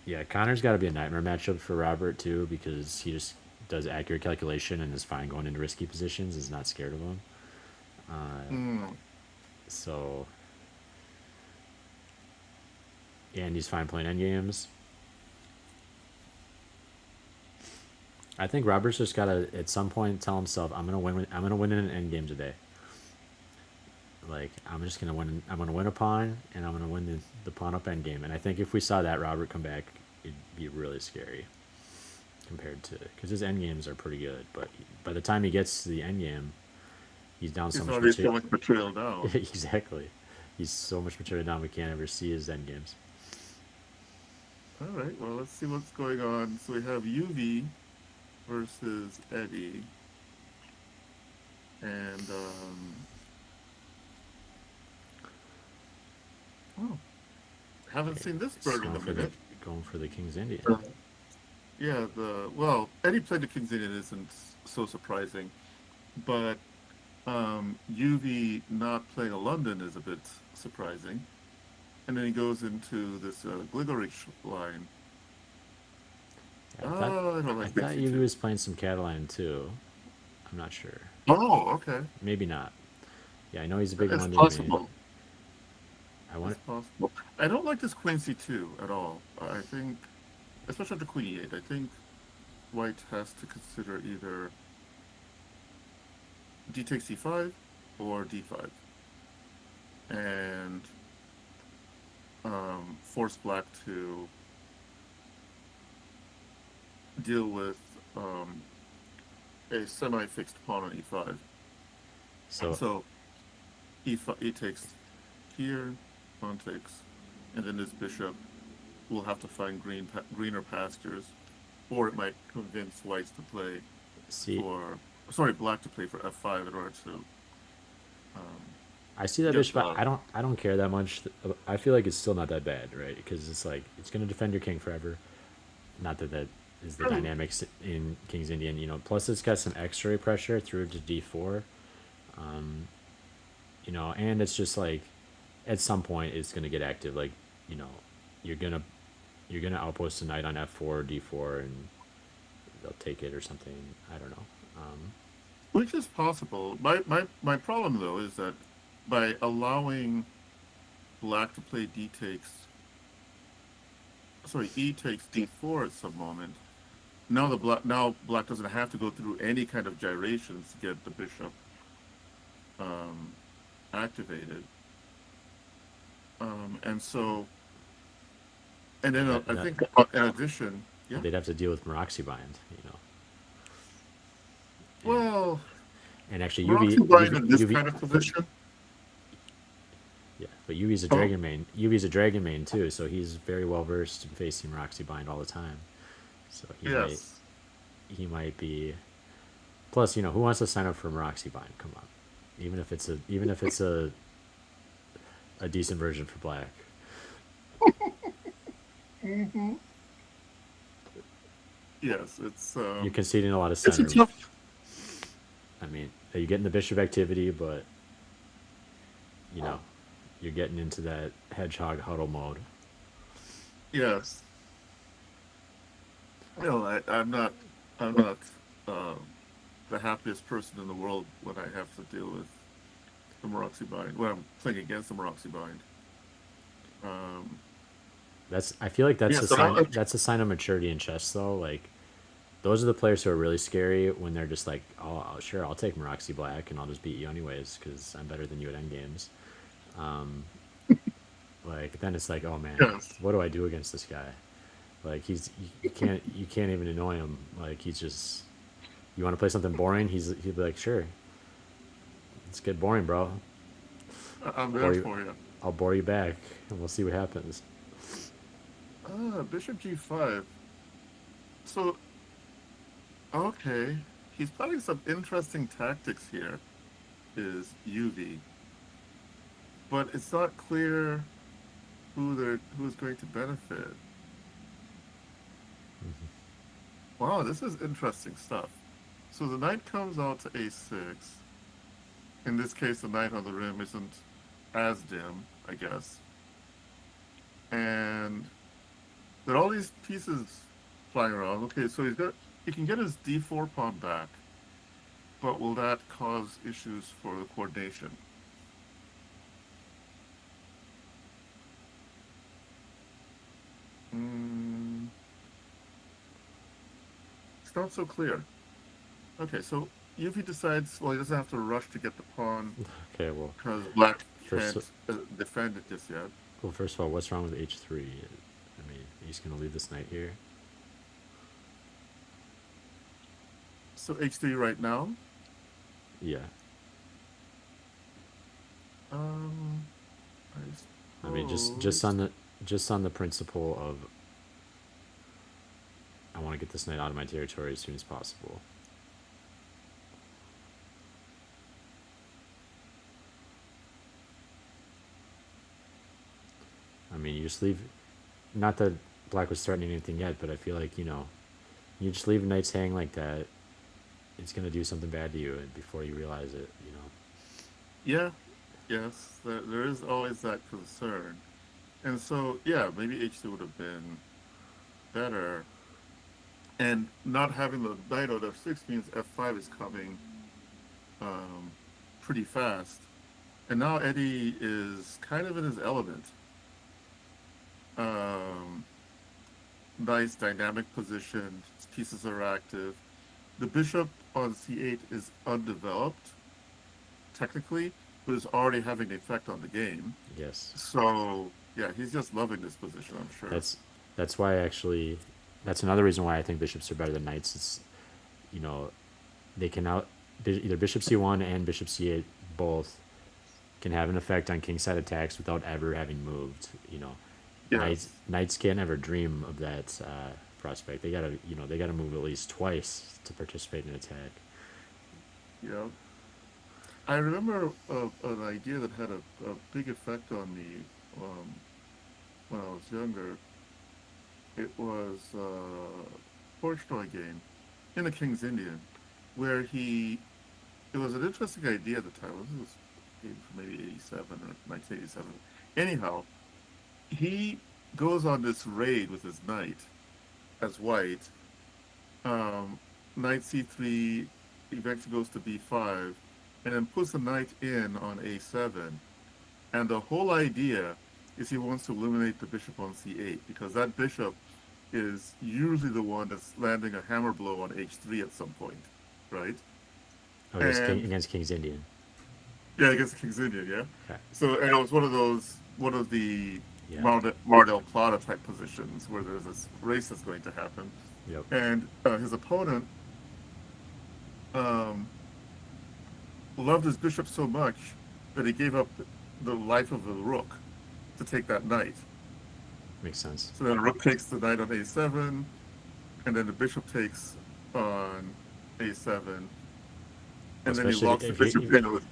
yeah, Connor's got to be a nightmare matchup for Robert too because he just does accurate calculation and is fine going into risky positions. Is not scared of them. Mm. So and he's fine playing end games. I think Robert's just gotta at some point tell himself, I'm gonna win. I'm gonna win in an end game today. Like I'm just gonna win. I'm gonna win a pawn, and I'm gonna win the pawn up end game. And I think if we saw that Robert come back, it'd be really scary compared to because his end games are pretty good. But by the time he gets to the end game, he's down so He's much already so material. much material down. Exactly, he's so much material down we can't ever see his end games. All right, well, let's see what's going on. So we have UV versus Eddie. And, oh, haven't Okay, seen this it's bird in a minute. going for the King's Indian. Yeah, well, Eddie played the King's Indian isn't so surprising, but UV not playing a London is a bit surprising. And then he goes into this Gligorich line. I thought Oh, I don't I like thought Bixie Yugi too. was playing some Catalan too. I'm not sure. Oh, okay. Maybe not. Yeah, I know he's a big It's London main. possible. I want It's possible. I don't like this Queen C2 at all. I think, especially after Queen E8, I think White has to consider either D takes C5 or D5 and force Black to deal with a semi-fixed pawn on E5. so So E5, E takes here, pawn takes, and then this bishop will have to find greener pastures, or it might convince whites to play see. black to play for f5 in order to I see that get bishop. the. I don't care that much. I feel like it's still not that bad, right? Because it's like it's gonna defend your king forever. Not that that is the dynamics in King's Indian. You know, plus it's got some X-ray pressure through to d4. You know, and it's just like at some point it's gonna get active. Like you know, you're gonna you're gonna outpost a knight on f4 d4 and they'll take it or something. I don't know. Which is possible. My problem though is that by allowing black to play e takes d4 at some moment, now black doesn't have to go through any kind of gyrations to get the bishop um, activated. And so, and then That, I that think in addition, yeah. they'd have to deal with Moraxi-bind, you know, and Well, actually Moxie bind in this kind of position. yeah, but Yuvi's a Oh, dragon main. Yuvi's a dragon main too, so he's very well versed in facing Moraxi-bind all the time. So yes. he might be. Plus, you know, who wants to sign up for Moraxi-bind? Come on, even if it's a decent version for black. Hmm. Yes, You're conceding a lot of it's a center. tough. I mean, you're getting the bishop activity, but you know, you're getting into that hedgehog huddle mode. Yes. No, I'm not um, the happiest person in the world when I have to deal with the Moxie bind. When I'm playing against the Moxie bind. Um, That's I feel like yeah. So now, that's a sign of maturity in chess though. Like those are the players who are really scary when they're just like, oh, sure, I'll take Moraxi Black and I'll just beat you anyways because I'm better than you at endgames. Like then it's like, oh man, yes. what do I do against this guy? Like you can't even annoy him. Like he's just you want to play something boring. He'd be like, sure, let's get boring, bro. I'm Bore there you, for you. I'll bore you back and we'll see what happens. Bishop G5. So okay, he's planning some interesting tactics here. Is UV, but it's not clear who's going to benefit. Wow, this is interesting stuff. So the knight comes out to a6. In this case, the knight on the rim isn't as dim, I guess. And there are all these pieces flying around. Okay, so he can get his d4 pawn back, but will that cause issues for the coordination? Mm, it's not so clear. Okay, so if he decides, well, he doesn't have to rush to get the pawn Okay, well, because black first can't defend it just yet. first of all, what's wrong with h3? I mean, he's gonna leave this knight here. So h3 right now. Yeah, Um, I I mean, suppose. just on the principle of I want to get this knight out of my territory as soon as possible. I mean, you just leave. Not that black was threatening anything yet, but I feel like you just leave knights hanging like that. It's gonna do something bad to you before you realize it. You know. Yeah, yes, there is always that concern. And so, yeah, maybe h2 would have been better. And not having the knight out f6 means f5 is coming um, pretty fast. And now Eddie is kind of in his element. Um, nice dynamic position, his pieces are active. The bishop on c8 is undeveloped, technically, but is already having an effect on the game. Yes. So, yeah, he's just loving this position, I'm sure. That's that's why actually that's another reason why I think bishops are better than knights. It's you know they can out either bishop c1 and bishop c8 both can have an effect on kingside attacks without ever having moved. You know, Yes. knights can't ever dream of that prospect. They gotta move at least twice to participate in an attack. Yeah. I remember an idea that had a big effect on me when I was younger. It was a Portnoy game in the King's Indian, where it was an interesting idea at the time. This was game from maybe 87 or 1987. Anyhow, he goes on this raid with his knight as white. Um, Knight c3 eventually goes to b5, and then puts the knight in on a7. And the whole idea is he wants to eliminate the bishop on c8 because that bishop is usually the one that's landing a hammer blow on h3 at some point, right? Oh, And against King's Indian. Yeah, against King's Indian, yeah. Okay. So, and it was one of the Yeah. Mar del Plata type positions where there's this race that's going to happen. Yep. And his opponent um, loved his bishop so much that he gave up the life of the rook to take that knight. Makes sense. So then rook takes the knight on a7, and then the bishop takes on a7, Well, and then he especially locks the if you, bishop in with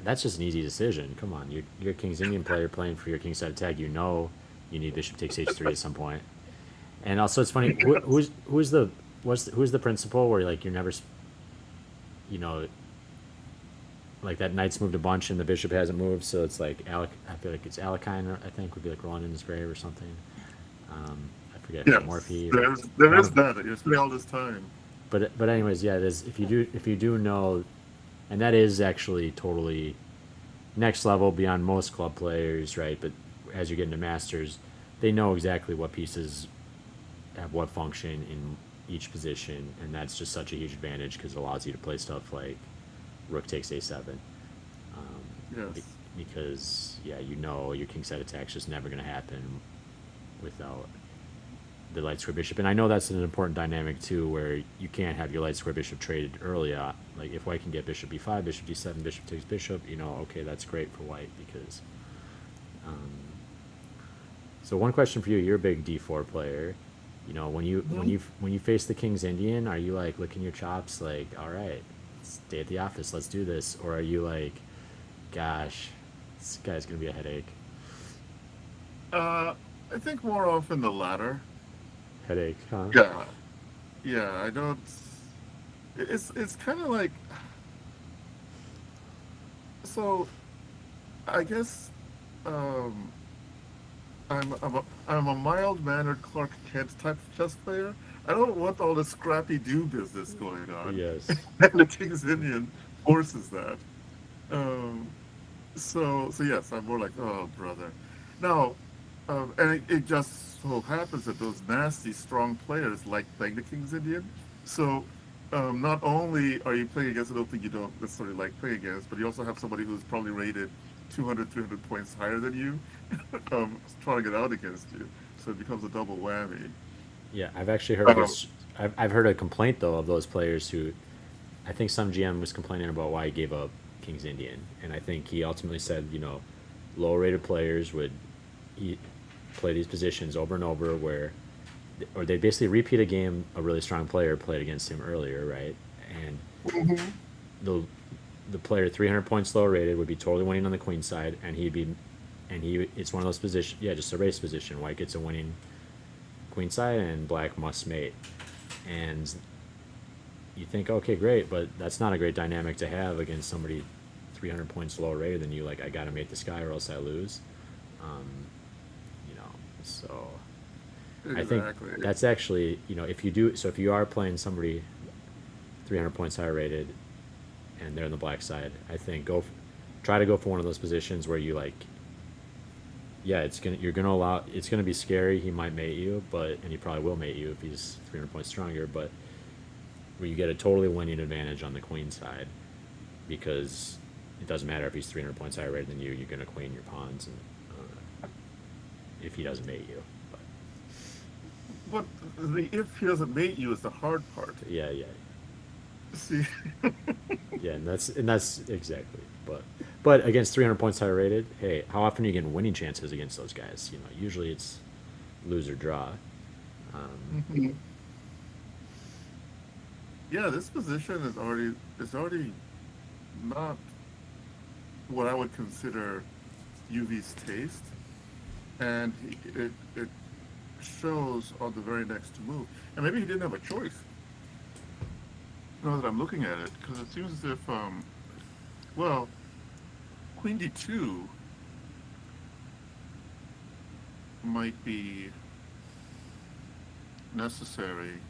that's just an easy decision. Come on, you're a King's Indian player playing for your kingside attack. You know you need bishop takes h3 at some point. And also, it's funny. Who's the principal where like you're never, you know, like that knight's moved a bunch and the bishop hasn't moved, so it's like I feel like it's Alekine. I think would be like rolling in his grave or something. I forget yes. Morphe. There One is of, that. You're spending all this time. but anyways, yeah. It is if you do know, and that is actually totally next level beyond most club players, right? But as you get into masters, they know exactly what pieces have what function in each position, and that's just such a huge advantage because it allows you to play stuff like rook takes a7. Yes. Because yeah, you know your kingside attack's just never going to happen without the light square bishop, and I know that's an important dynamic too, where you can't have your light square bishop traded early on. Like if white can get bishop b5, bishop d7, bishop takes bishop, you know, okay, that's great for white because. So one question for you: you're a big d4 player. You know, when you face the King's Indian, are you like licking your chops, like, all right, stay at the office, let's do this, or are you like, gosh, this guy's gonna be a headache? I think more often the latter. Headache, huh? Yeah. Yeah, I don't. It's kind of like so. I guess um, I'm a mild mannered Clark Kent type of chess player. I don't want all this scrappy do business going on, Yes. and the King's Indian forces that. Um, so yes, I'm more like, oh brother. Now, and it just so happens that those nasty strong players like playing the King's Indian. So not only are you playing against an opening you don't necessarily like playing against, but you also have somebody who's probably rated 200, 300 points higher than you, trying it out against you. So it becomes a double whammy. Yeah, I've actually heard Um, this. I've heard a complaint though of those players who, I think some GM was complaining about why he gave up King's Indian, and I think he ultimately said, you know, lower rated players would play these positions over and over where, or they basically repeat a game a really strong player played against him earlier, right? And the the player 300 points lower rated would be totally winning on the queen side, and it's one of those positions, yeah, just a race position. White gets a winning queen side, and black must mate, and you think, okay, great, but that's not a great dynamic to have against somebody 300 points lower rated than you. Like, I gotta mate this guy or else I lose. Um, you know, so I think exactly. that's actually, you know, if you are playing somebody 300 points higher rated and they're on the black side, I think try to go for one of those positions where you like, yeah, it's gonna be scary. He might mate you, and he probably will mate you if he's 300 points stronger. But where you get a totally winning advantage on the queen side, because it doesn't matter if he's 300 points higher rated than you. You're gonna queen your pawns, and if he doesn't mate you. But the if he doesn't mate you is the hard part. Yeah, yeah, See, yeah, and that's exactly. But against 300 points higher rated, hey, how often are you getting winning chances against those guys? You know, usually it's lose or draw. yeah, this position is already not what I would consider UV's taste, and it shows on the very next move. And maybe he didn't have a choice. Now that I'm looking at it, because it seems as if well, Queen D2 might be necessary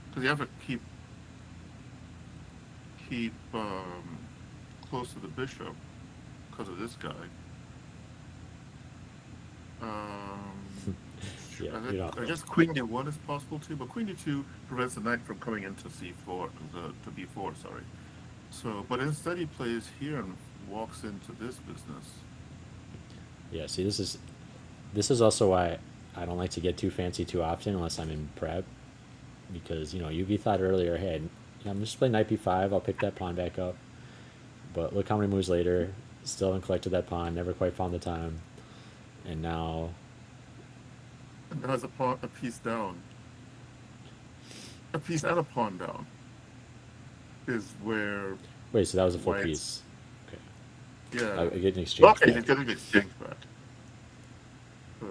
because you have to keep close to the bishop because of this guy. Yeah, you know, I guess Queen D1 is possible too, but Queen D2 prevents the knight from coming into C4 to B4. Sorry. So, but instead he plays here walks into this business. Yeah, see, this is also why I don't like to get too fancy too often unless I'm in prep, because UV thought earlier, hey, I'm just play knight b5. I'll pick that pawn back up, but look how many moves later, still haven't collected that pawn, never quite found the time, and now. And it has a piece down. A piece and a pawn down is where Wait, so that was a full White's. piece. Okay, Yeah. I get an exchange Okay, back. he's getting exchange back. So,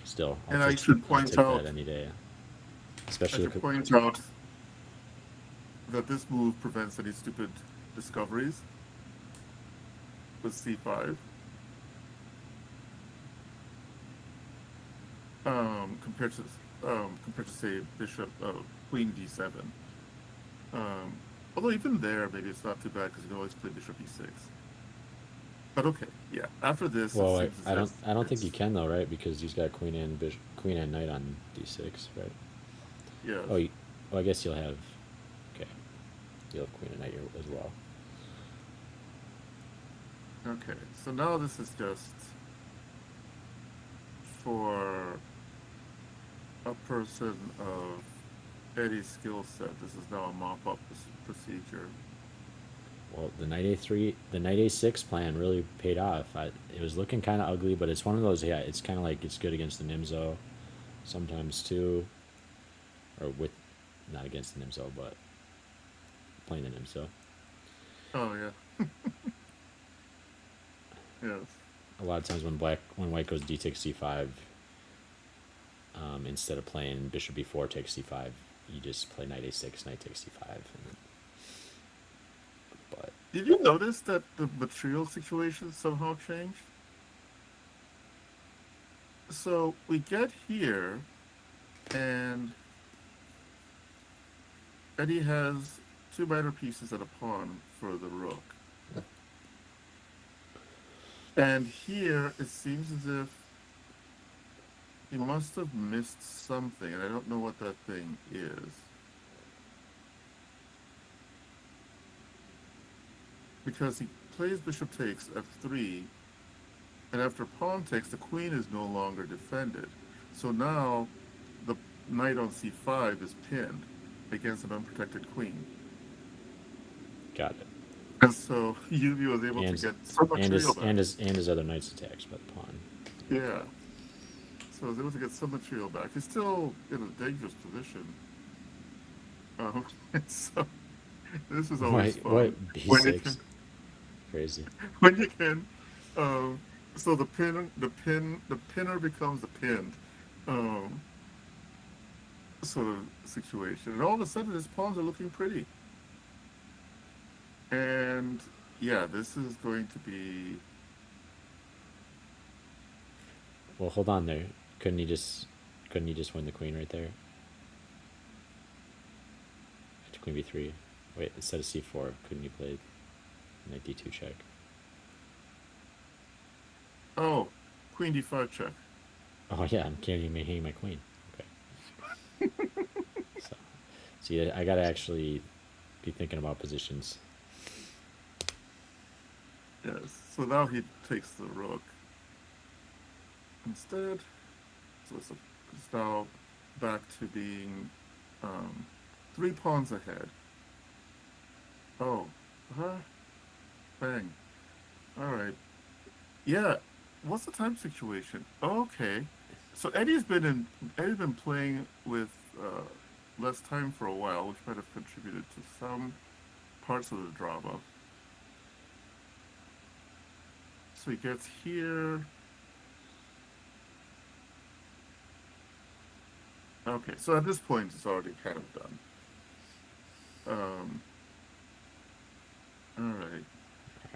Still, and I should I'll point take out, that any day, I especially should point out that this move prevents any stupid discoveries with c5. Compared to say bishop queen d7. Although even there, maybe it's not too bad because you can always play bishop e6. But okay, yeah. After this, it Well, seems I as don't if I don't think you it's can though, right? Because he's got queen and knight on d6, right? yes. Well, I guess you'll have, okay, you'll have queen and knight as well. Okay, so now this is just for a person of Eddie's skill set. This is now a mop-up procedure. Well, the knight a3, the knight a6 plan really paid off. It was looking kind of ugly, but it's one of those. Yeah, it's kind of like it's good against the Nimzo, sometimes too, or with, not against the Nimzo, but playing the Nimzo. Oh yeah, yes. A lot of times when white goes d takes c5, instead of playing bishop b4 takes c5, you just play knight a6, knight takes c5. But Did you notice that the material situation somehow changed? So we get here, and Eddie has two minor pieces and a pawn for the rook. And here it seems as if he must have missed something, and I don't know what that thing is. Because he plays bishop takes f3, and after pawn takes, the queen is no longer defended. So now the knight on c5 is pinned against an unprotected queen. got it. And so Yuvi was able to get some material back. And his other knight's attacks by the pawn. Yeah. So I was able to get some material back. He's still in a dangerous position. So this is always fun. What When you b6? can, Crazy. when you can, so the pinner becomes the pinned, sort of situation, and all of a sudden his pawns are looking pretty. And yeah, this is going to be. Well, hold on there. Couldn't he just win the queen right there? After queen b3. Wait, instead of c4, couldn't he play knight d2 check? Oh, queen d5 check. Oh yeah, I'm can't even hang my queen. Okay. So, see, I gotta actually be thinking about positions. Yes. So now he takes the rook instead. So it's now back to being 3 pawns ahead. Oh, huh? Bang. All right. Yeah. What's the time situation? Oh, okay. So Eddie's been playing with less time for a while, which might have contributed to some parts of the drama. So he gets here. Okay, so at this point it's already kind of done. All right.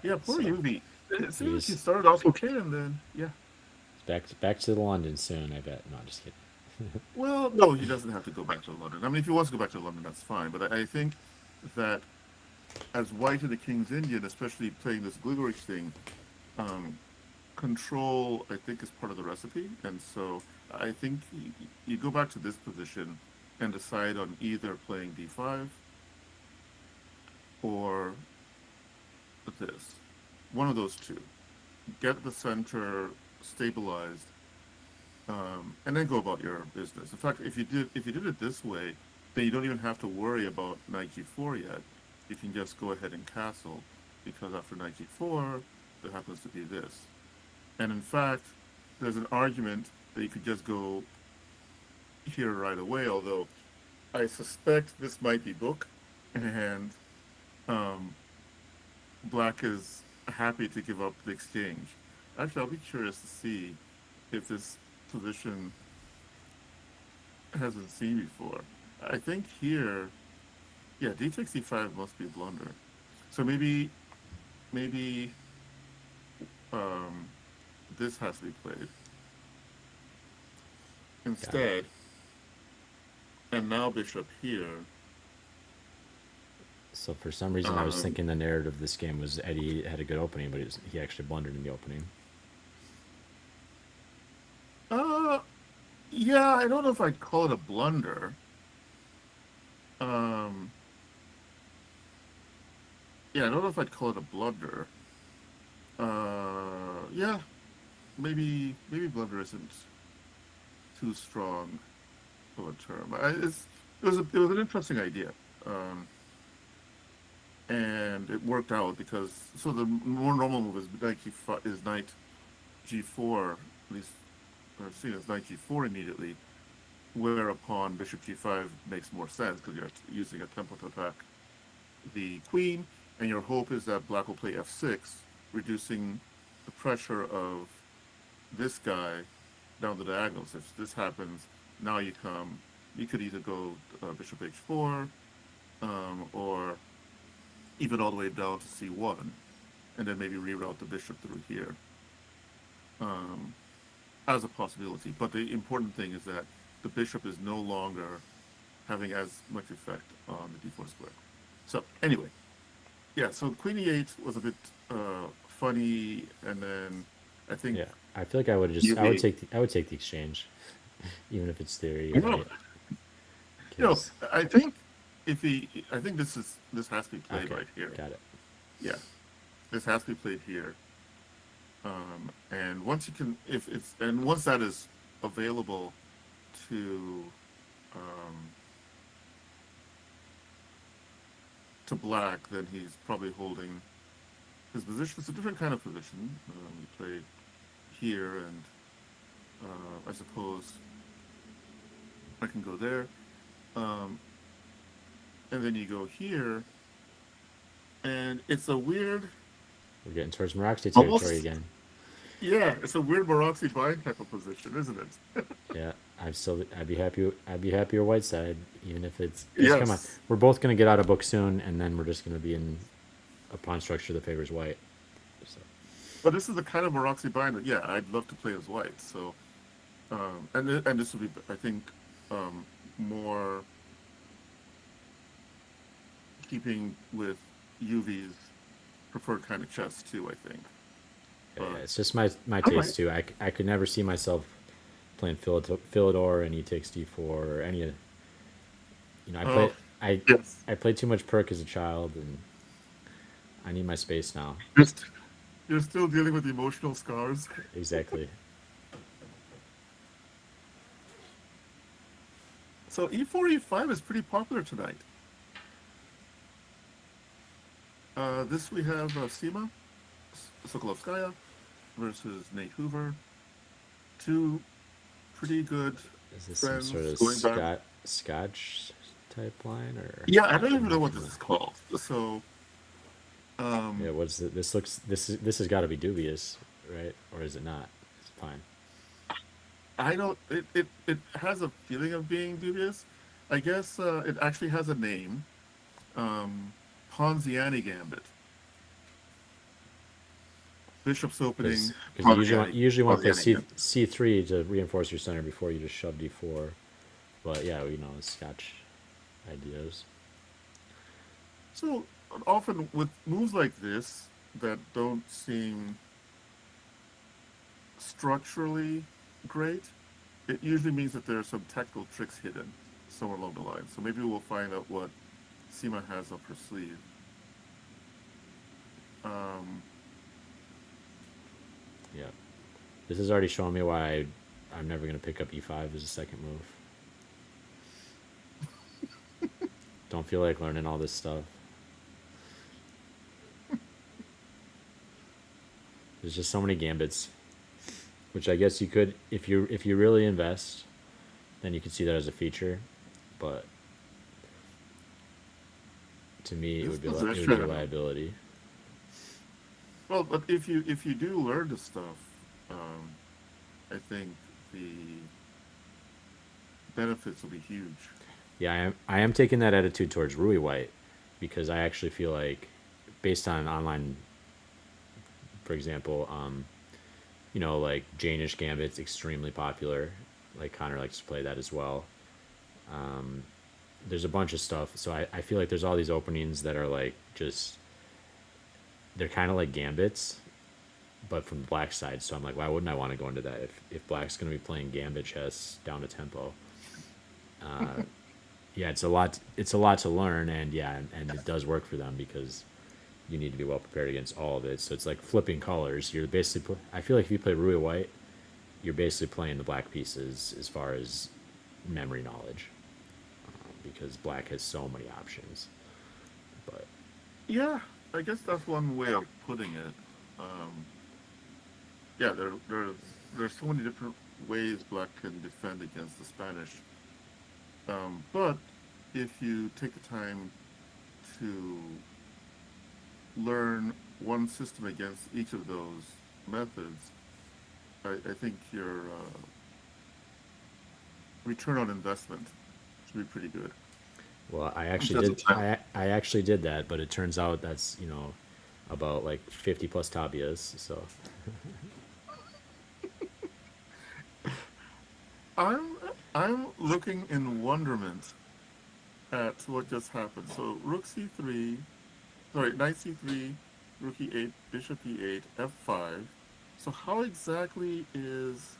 Yeah, poor So Yuvi. It seems like he he's started off okay, and then yeah. back to London soon, I bet. No, I'm just kidding. Well, no, he doesn't have to go back to London. I mean, if he wants to go back to London, that's fine. But I think that as White and the King's Indian, especially playing this Gligorich thing, control, I think, is part of the recipe. And so I think you go back to this position and decide on either playing d5 or this. One of those two. Get the center stabilized, and then go about your business. In fact, if you did it this way, then you don't even have to worry about knight g4 yet. You can just go ahead and castle, because after knight g4, there happens to be this. And in fact, there's an argument that you could just go here right away, although I suspect this might be book, and um, black is happy to give up the exchange. Actually, I'll be curious to see if this position has been seen before. I think here, yeah, d takes e5 must be a blunder. So maybe um, this has to be played instead, and now bishop here. So for some reason, I was thinking the narrative of this game was Eddie had a good opening, but he actually blundered in the opening. Uh, yeah, I don't know if I'd call it a blunder. Um, yeah, I don't know if I'd call it a blunder. Yeah, maybe blunder isn't too strong of a term. It was an interesting idea, and it worked out because so the more normal move is knight g4, at least I've seen as knight g4 immediately, whereupon bishop g5 makes more sense because you're using a tempo to attack the queen, and your hope is that black will play f6, reducing the pressure of this guy down the diagonals. If this happens, now you could either go bishop h4, or even all the way down to c1, and then maybe reroute the bishop through here, as a possibility. But the important thing is that the bishop is no longer having as much effect on the d4 square. So anyway, yeah, so queen e8 was a bit funny, and then I think Yeah, I feel like I would take the exchange, even if it's theory. you know, Right? I think I think this has to be played Okay, right here. got it. Yeah, this has to be played here. And once you can, if it's and once that is available to black, then he's probably holding his position. It's a different kind of position. You play here, and I suppose I can go there, and then you go here, and it's a weird, We're getting towards Moraxi almost, territory again. yeah, it's a weird Maroczy bind type of position, isn't it? Yeah, I'd be happy. I'd be happier white side, even if it's. Come on, Yes. we're both gonna get out of book soon, and then we're just gonna be in a pawn structure that favors white. So. But this is the kind of Maroczy bind that, yeah, I'd love to play as white. So, and this would be, I think, more keeping with UV's preferred kind of chess too, I think. Yeah, it's just my All taste right. too. I could never see myself playing Philidor and he takes d4 or any of. I Oh, play I yes. I played too much Perk as a child, and I need my space now. Just you're still dealing with emotional scars. Exactly. So e4, e5 is pretty popular tonight. This we have Sima Sokolovskaya versus Nate Hoover. Two pretty good Is this some friends sort of going back. Scotch type line or? Yeah, I don't even know what this is called. So, Yeah, what's it? This has got to be dubious, right? Or is it not? It's fine. I don't. It has a feeling of being dubious. I guess it actually has a name. Ponziani Gambit. Bishop's opening. Because you Ponziani. you usually want to play Ponziani Gambit. C3 to reinforce your center before you just shove D4. But yeah, Scotch ideas. So often with moves like this that don't seem structurally great, it usually means that there are some technical tricks hidden somewhere along the line. So maybe we'll find out what Sima has up her sleeve. Um, Yeah. This is already showing me why I'm never going to pick up e5 as a second move. Don't feel like learning all this stuff. There's just so many gambits, which I guess you could, if you really invest, then you could see that as a feature. But to me, it this would be it would be a position, liability. well, but if you do learn the stuff, um, I think the benefits will be huge. Yeah, I am taking that attitude towards Rui White because I actually feel like, based on online, for example, like Janish Gambit's extremely popular. Like Connor likes to play that as well. There's a bunch of stuff. So I feel like there's all these openings that are like just, they're kind of like gambits, but from the black side. So I'm like, why wouldn't I want to go into that if black's going to be playing gambit chess down a tempo? Yeah, it's a lot. It's a lot to learn, and yeah, and it does work for them because you need to be well prepared against all of it. So it's like flipping colors. You're basically, I feel like if you play Rui White, you're basically playing the black pieces as far as memory knowledge, because black has so many options. But Yeah, I guess that's one way of putting it. Um, yeah, there's so many different ways black can defend against the Spanish. But if you take the time to learn one system against each of those methods, I think your return on investment should be pretty good. well, I actually Just did. I actually did that, but it turns out that's about like 50 plus tabias. So I'm I'm looking in wonderment at what just happened. So rook c3, sorry, knight c3, rook e8, bishop e8, f5. So how exactly is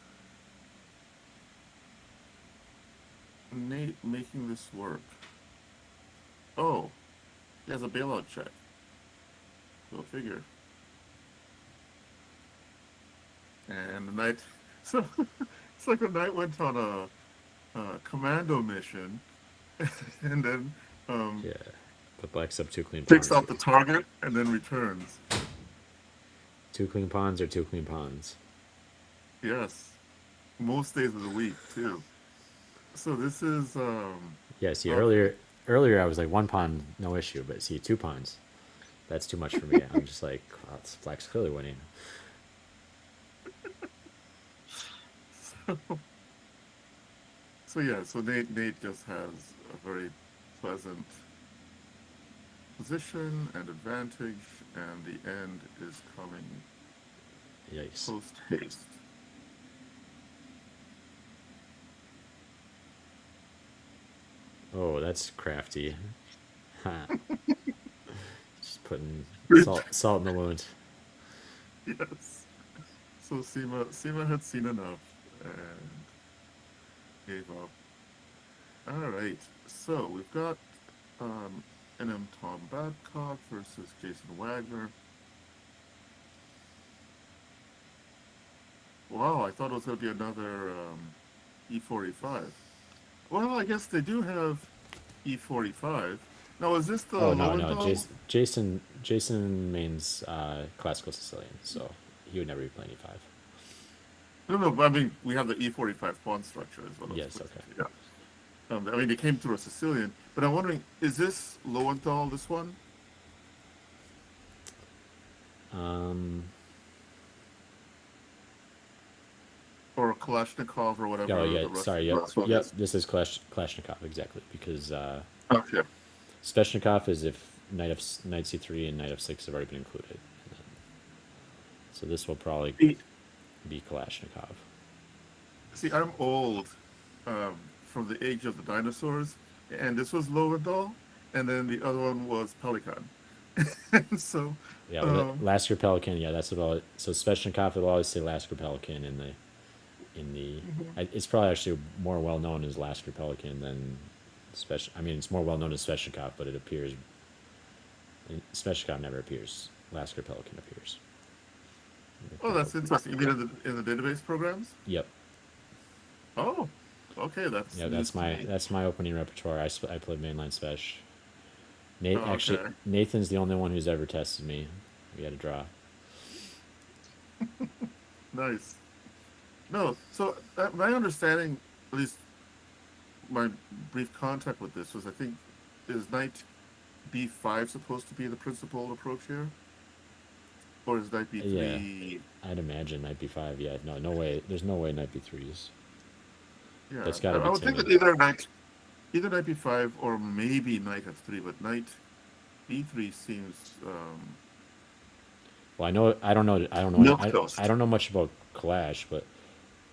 Nate making this work? Oh, he has a bailout check. Go figure. And the knight. So it's like the knight went on a commando mission, and then yeah, but black's up two clean picks pawns. out the target and then returns. Two clean pawns or two clean pawns. Yes, most days of the week too. So this is Yeah, see, okay. earlier I was like one pawn, no issue, but see, two pawns, that's too much for me. I'm just like, wow, this black's clearly winning. So yeah, so Nate just has a very pleasant position and advantage, and the end is coming Yikes. post haste. Oh, that's crafty. Ha. Just putting Yes. salt in the wound. So Seema had seen enough and gave up. All right. So we've got um, NM Tom Babcock versus Jason Wagner. Wow, I thought it was going to be another E4, E5. Well, I guess they do have E4, E5. Now, is this the Oh no, no, Lowenthal? Jason means classical Sicilian, so he would never be playing e5. No, no, but I mean, we have the E4, E5 pawn structure as well. Yes, okay. Yeah. I mean, they came through a Sicilian, but I'm wondering, is this Lowenthal, this one? Um, Or Kalashnikov or oh whatever yeah, the rest, sorry, the yep, rest one yep. is? This is Kalashnikov exactly because Okay. Sveshnikov is if knight c3 and knight f6 have already been included. And then, so this will probably See, be Kalashnikov. see, I'm old from the age of the dinosaurs, and this was Lowenthal, and then the other one was Pelican. So, Yeah, well, um, Lasker Pelican. Yeah, that's what all. So Sveshnikov will always say Lasker Pelican in the. mhm. It's probably actually more well known as Lasker Pelican than I mean, it's more well known as Sveshnikov, but it appears. Sveshnikov never appears Lasker Pelican appears. Oh, that's interesting. You mean in the database programs? Yep. Oh, okay, that's Yeah, news to me. that's my opening repertoire. I played mainline Svesh. Nate, Oh, actually, okay. Nathan's the only one who's ever tested me. We had a draw. Nice. No, so my understanding, at least my brief contact with this, was I think is knight b5 supposed to be the principal approach here, or is knight Yeah, b3? I'd imagine knight b5. Yeah, no, no way. There's no way knight b3s. Yeah, That's got I, to I be would think that timid. either knight b5 or maybe knight f3, but knight b3 seems Well, I know I don't know milk I toast. don't know much about Clash, but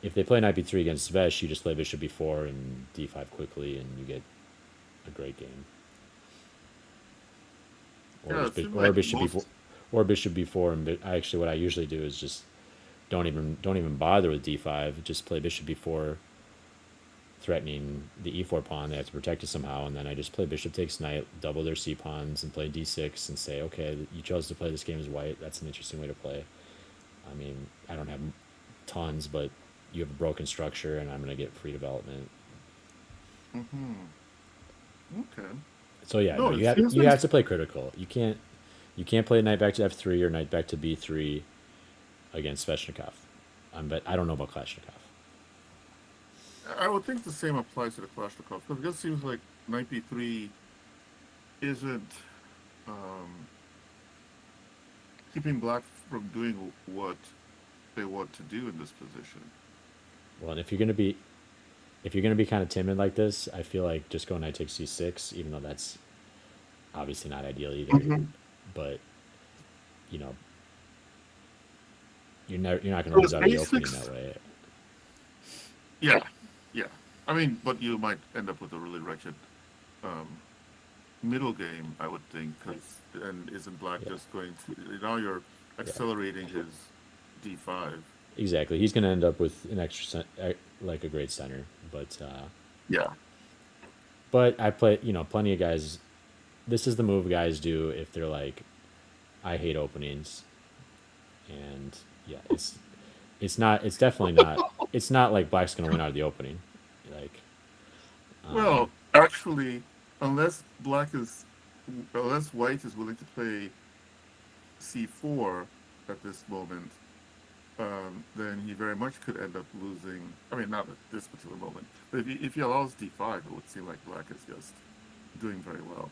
if they play knight b3 against Svesh, you just play bishop b4 and d5 quickly, and you get a great game. Or Yeah, just it seems or like bishop b4, most. or bishop b4, and actually what I usually do is just don't even bother with d5. Just play bishop b4, threatening the e4 pawn. They have to protect it somehow, and then I just play bishop takes knight, double their c pawns, and play d6, and say, okay, you chose to play this game as white. That's an interesting way to play. I mean, I don't have tons, but you have a broken structure, and I'm going to get free development. Hmm. Okay. So yeah, no, No, it seems you like have to play critical. You can't play knight back to f3 or knight back to b3 against Sveshnikov. But I don't know about Kalashnikov. I would think the same applies to the Kalashnikov because it just seems like knight b3 isn't um, keeping black from doing what they want to do in this position. Well, and if you're gonna be kind of timid like this, I feel like just go knight takes c6, even though that's obviously not ideal either. Mm-hmm. But you know, you're not gonna So lose it's out of the opening that a6. way. Yeah, yeah. I mean, but you might end up with a really wretched um, middle game, I would think, because and isn't black Yeah, just going to now you're yeah, accelerating his d5. exactly. He's gonna end up with an like a great center, Yeah. but I play plenty of guys. This is the move guys do if they're like, I hate openings, and yeah, it's definitely not. It's not like black's gonna win out of the opening, like Well, actually, unless black is unless white is willing to play c4 at this moment, then he very much could end up losing. I mean, not at this particular moment, but if he allows d5, it would seem like black is just doing very well.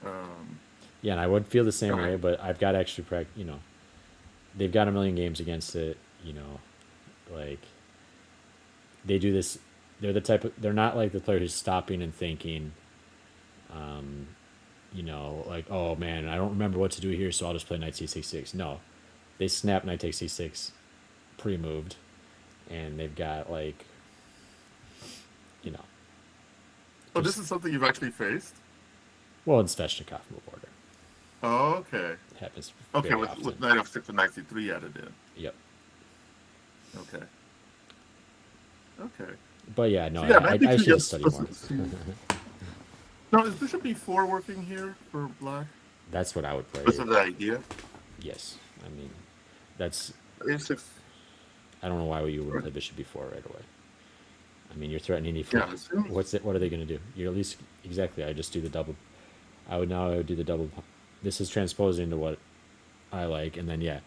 Um, yeah, and I would feel the same Right. way, but I've got extra they've got a million games against it, like they do this. They're not like the player who's stopping and thinking, like, oh man, I don't remember what to do here, so I'll just play knight c6. No, they snap knight takes c6 pre-moved, and they've got like, you know, oh, this just is something you've actually faced. well, in Sveshnikov move order. Oh, okay. It happens Okay, very with often. knight f6 and knight c3 added in. Yep. Okay. Okay. But yeah, no, So yeah, knight I b3 should just just study more. doesn't seem. Now, is bishop b4 working here for black? That's what I would play. This is the idea. Yes, I mean, that's A6. I don't know why you wouldn't play bishop b4 right away. I mean, you're threatening Yeah, e4. it seems. What's it? What are they going to do? You're at least exactly. I just do the double. I would do the double. This is transposing to what I like, and then yeah,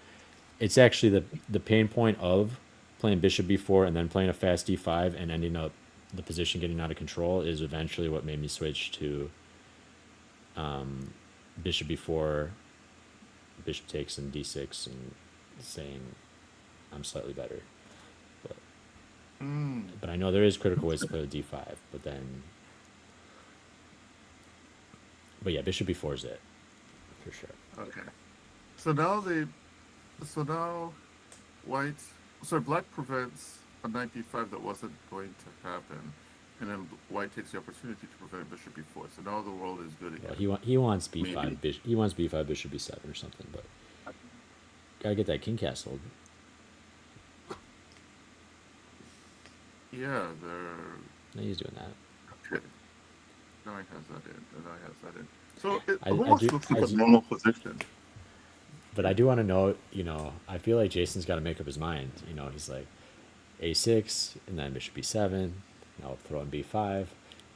it's actually the pain point of playing bishop b4 and then playing a fast d5 and ending up the position getting out of control is eventually what made me switch to bishop b4, bishop takes, and d6, and saying I'm slightly better. But Mm, but I know there is critical ways to play with d5. But yeah, bishop b4 is it for sure. okay. So now they. So now, white. So black prevents a knight b5 that wasn't going to happen, and then white takes the opportunity to prevent bishop b4. So now the world is good Well, again. he wants Maybe. b5 he wants b5 bishop b7 or something, but gotta get that king castle. Yeah, they're No, he's doing that. okay. Now he has that in. And now he has that in. So it I do almost looks like a normal position. But I do want to know, I feel like Jason's got to make up his mind. He's like a6 and then bishop b7. I'll throw in b5.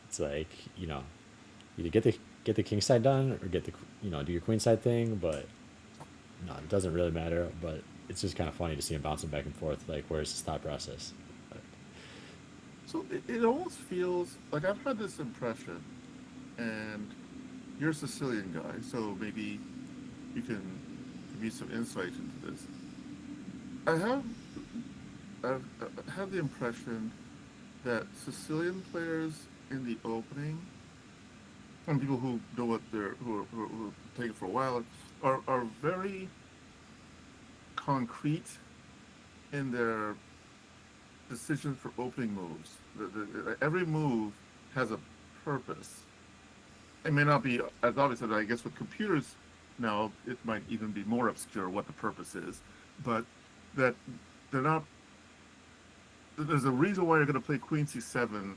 It's like, either get the king side done or get the do your queen side thing. But no, it doesn't really matter. But it's just kind of funny to see him bouncing back and forth. Like, where's his thought process? But, So it almost feels like I've had this impression, and you're a Sicilian guy, so maybe you can give me some insight into this. I have I've had the impression that Sicilian players in the opening, and people who know what who are playing for a while, are very concrete in their decisions for opening moves. Every move has a purpose. It may not be as obvious as I guess with computers now. It might even be more obscure what the purpose is, but that they're not. There's a reason why you're going to play Queen C7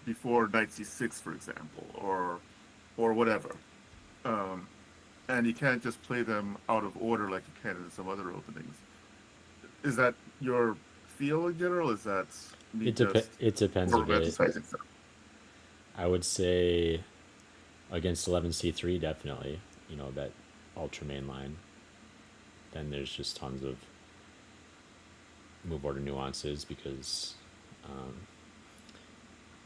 before Knight C6, for example, or whatever. Um, and you can't just play them out of order like you can in some other openings. Is that your feel in general? Is that me just it depends a bit. romanticizing stuff? I would say against 11c3, definitely. That ultra main line. Then there's just tons of move order nuances because,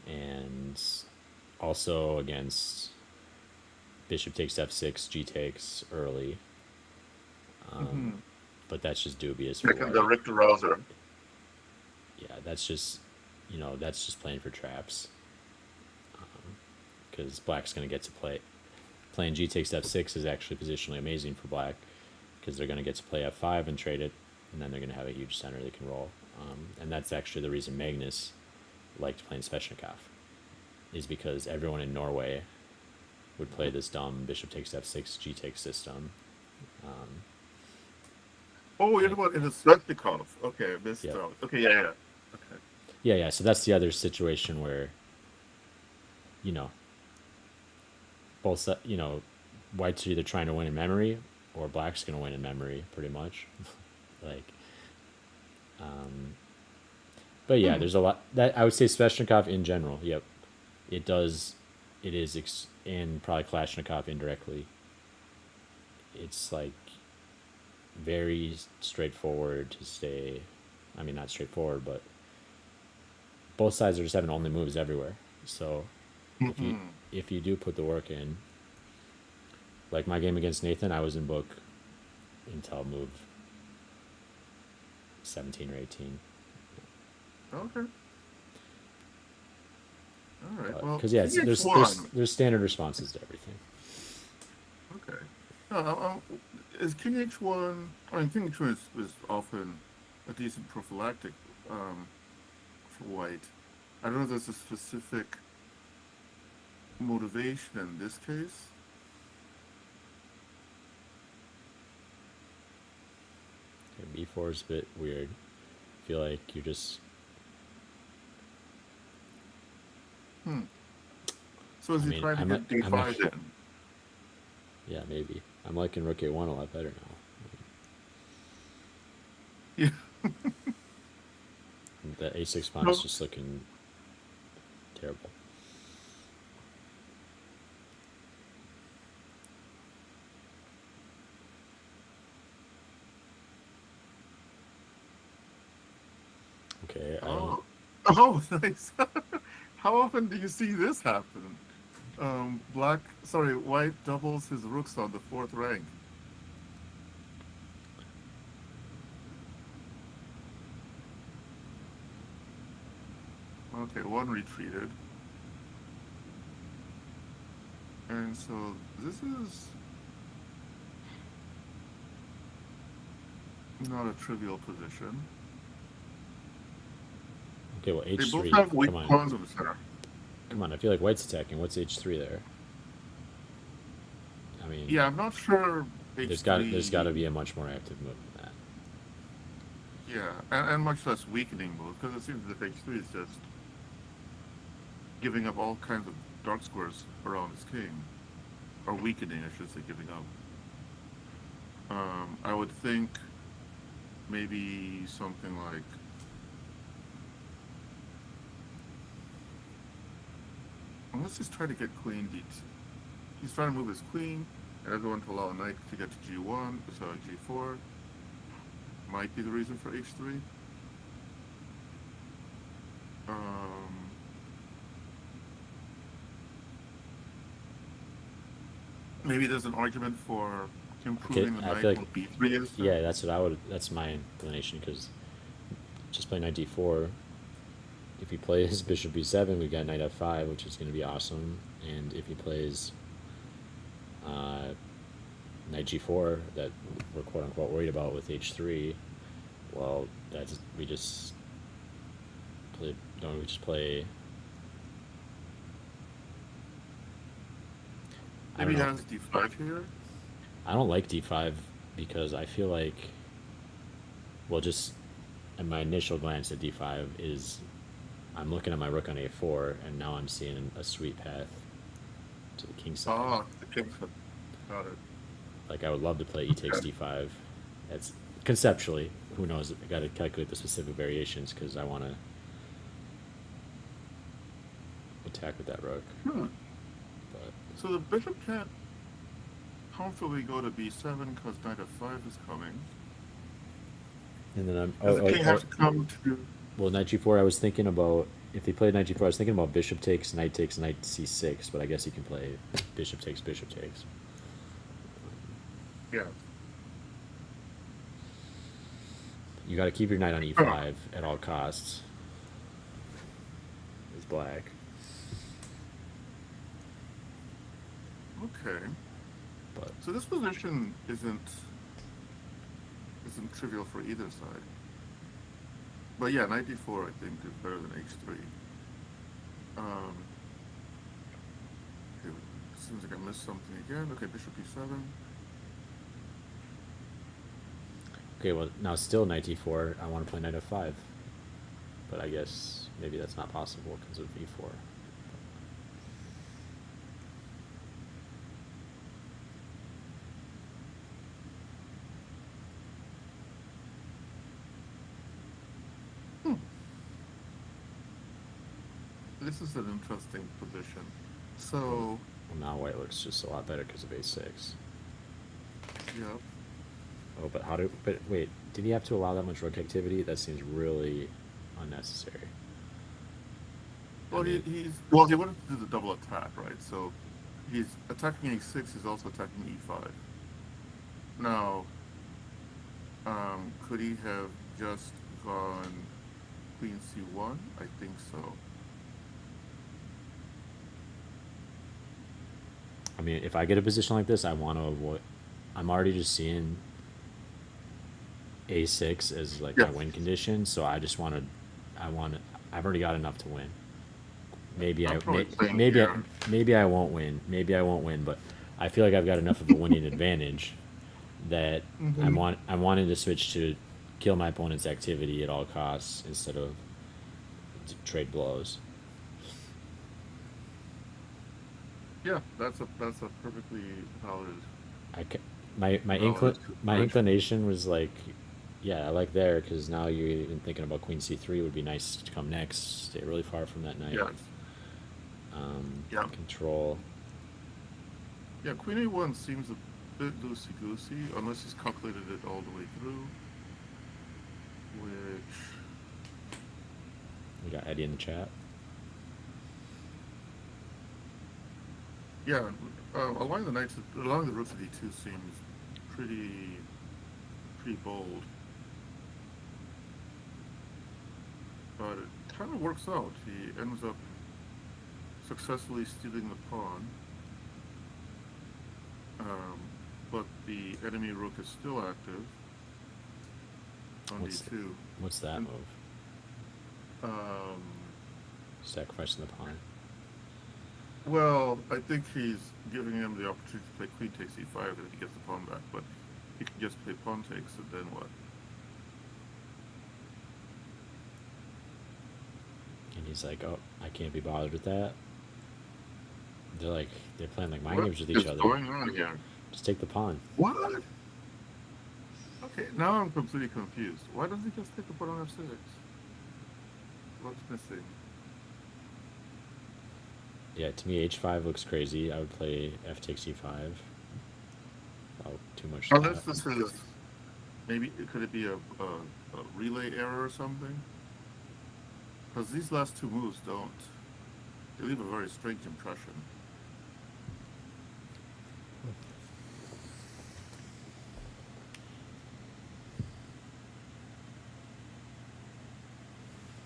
and also against bishop takes f6, g takes early. But that's just dubious for Making the white. Richter Rouser. Yeah, that's just playing for traps. Because black's going to get to play. Playing g takes f6 is actually positionally amazing for black because they're going to get to play f5 and trade it, and then they're going to have a huge center they can roll. And that's actually the reason Magnus liked playing Sveshnikov, is because everyone in Norway would play this dumb bishop takes f6, g takes system. Oh, you're talking about in the Sveshnikov. Okay, I missed Yeah. out. Okay, yeah. Okay. Yeah. So that's the other situation where, you know, white's are either trying to win in memory or black's going to win in memory, pretty much. like, but yeah, there's a lot that I would say Sveshnikov in general. Yep, it does. It is, and probably Kalashnikov indirectly. It's like very straightforward to stay. I mean, not straightforward, but both sides are just having only moves everywhere. So if you do put the work in, like my game against Nathan, I was in book until move 17 or 18. Okay. All right. Well, Because yeah, King there's standard responses to everything. Okay. Is King H1? I mean, King H1 is often a decent prophylactic for white. I don't know if there's a specific motivation in this case. Okay, B4 is a bit weird. I feel like you're just. So is he trying to get D5 in? Yeah, maybe. I'm liking Rook A1 a lot better now. Yeah. The A6 pawn is just looking terrible. Okay. Oh, nice. How often do you see this happen? White doubles his rooks on the fourth rank. Okay, one retreated. And so this is not a trivial position. Okay, well, They both H3. have weak Come on. pawns in the center. Come on, I feel like white's attacking. What's H3 there? I mean, Yeah, I'm not sure. there's H3, got to be a much more active move than that. Yeah, and much less weakening move, because it seems that H3 is just giving up all kinds of dark squares around his king. Or weakening, I should say, giving up. I would think maybe something like, let's just try to get queen d2. He's trying to move his queen, and everyone to allow knight to get to g1, so g4 might be the reason for h3. Maybe there's an argument for improving the I knight feel like, on b3 instead. yeah, that's what I would. That's my inclination because just play knight d4. If he plays bishop b7, we got knight f5, which is going to be awesome. And if he plays knight g4, that we're quote unquote worried about with h3, well, that's we just play. Don't we just play? I Maybe don't he know. has d5 here. I don't like d5 because I feel like, well, just at my initial glance at d5 is I'm looking at my rook on a4, and now I'm seeing a sweet path to the king side. Ah, the king's got it. Like I would love to play e takes d5. That's conceptually. Who knows? I got to calculate the specific variations because I want to attack with that rook. Hmm. But So the bishop can't comfortably go to b7 because knight f5 is coming. and then I'm Does the king have to come to? well, knight g4. I was thinking about if they played knight g4. I was thinking about bishop takes knight c6. But I guess you can play bishop takes bishop takes. Yeah. You got to keep your knight on e5 at all costs. It's black. Okay. But So this position isn't trivial for either side. But yeah, knight d4 I think is better than h3. Okay, it seems like I missed something again. Okay, bishop e7. okay, well now still knight d4. I want to play knight f5, but I guess maybe that's not possible because of e4. This is an interesting position. So, Well, now white looks just a lot better because of a6. yeah. Oh, but how do? But wait, did he have to allow that much rook activity? That seems really unnecessary. Well, I mean, he wanted to do the double attack, right? So he's attacking e6. He's also attacking e5. Now, could he have just gone queen c1? I think so. I mean, if I get a position like this, I want to avoid. I'm already just seeing a6 as like Yeah. my win condition, so I just want to. I've already got enough to win. Maybe I'm probably playing maybe here. maybe I won't win. Maybe I won't win, but I feel like I've got enough of a winning advantage that Mm-hmm. I'm wanting to switch to kill my opponent's activity at all costs instead of to trade blows. Yeah, that's a perfectly valid I ca- my valid my consideration. inclination was like, yeah, I like there because now you're even thinking about queen c3 would be nice to come next, stay really far from that knight. Yes. Yeah. Control. Yeah, queen a1 seems a bit loosey-goosey, unless he's calculated it all the way through, which, We got Eddie in the chat. yeah, allowing the rook to d2 seems pretty bold, but it kind of works out. He ends up successfully stealing the pawn, but the enemy rook is still active on What's d2. what's that And, move? um, Sacrificing the pawn. well, I think he's giving him the opportunity to play queen takes e5 and he gets the pawn back, but he can just play pawn takes and then what? And he's like, oh, I can't be bothered with that. They're playing like mind What games with each is other. going on here? Just take the pawn. What? Okay, now I'm completely confused. Why doesn't he just take the pawn on f6? What's missing? Yeah, to me h5 looks crazy. I would play f takes e5. Oh, too much Unless thought. this is maybe could it be a relay error or something? Because these last two moves don't. They leave a very strange impression.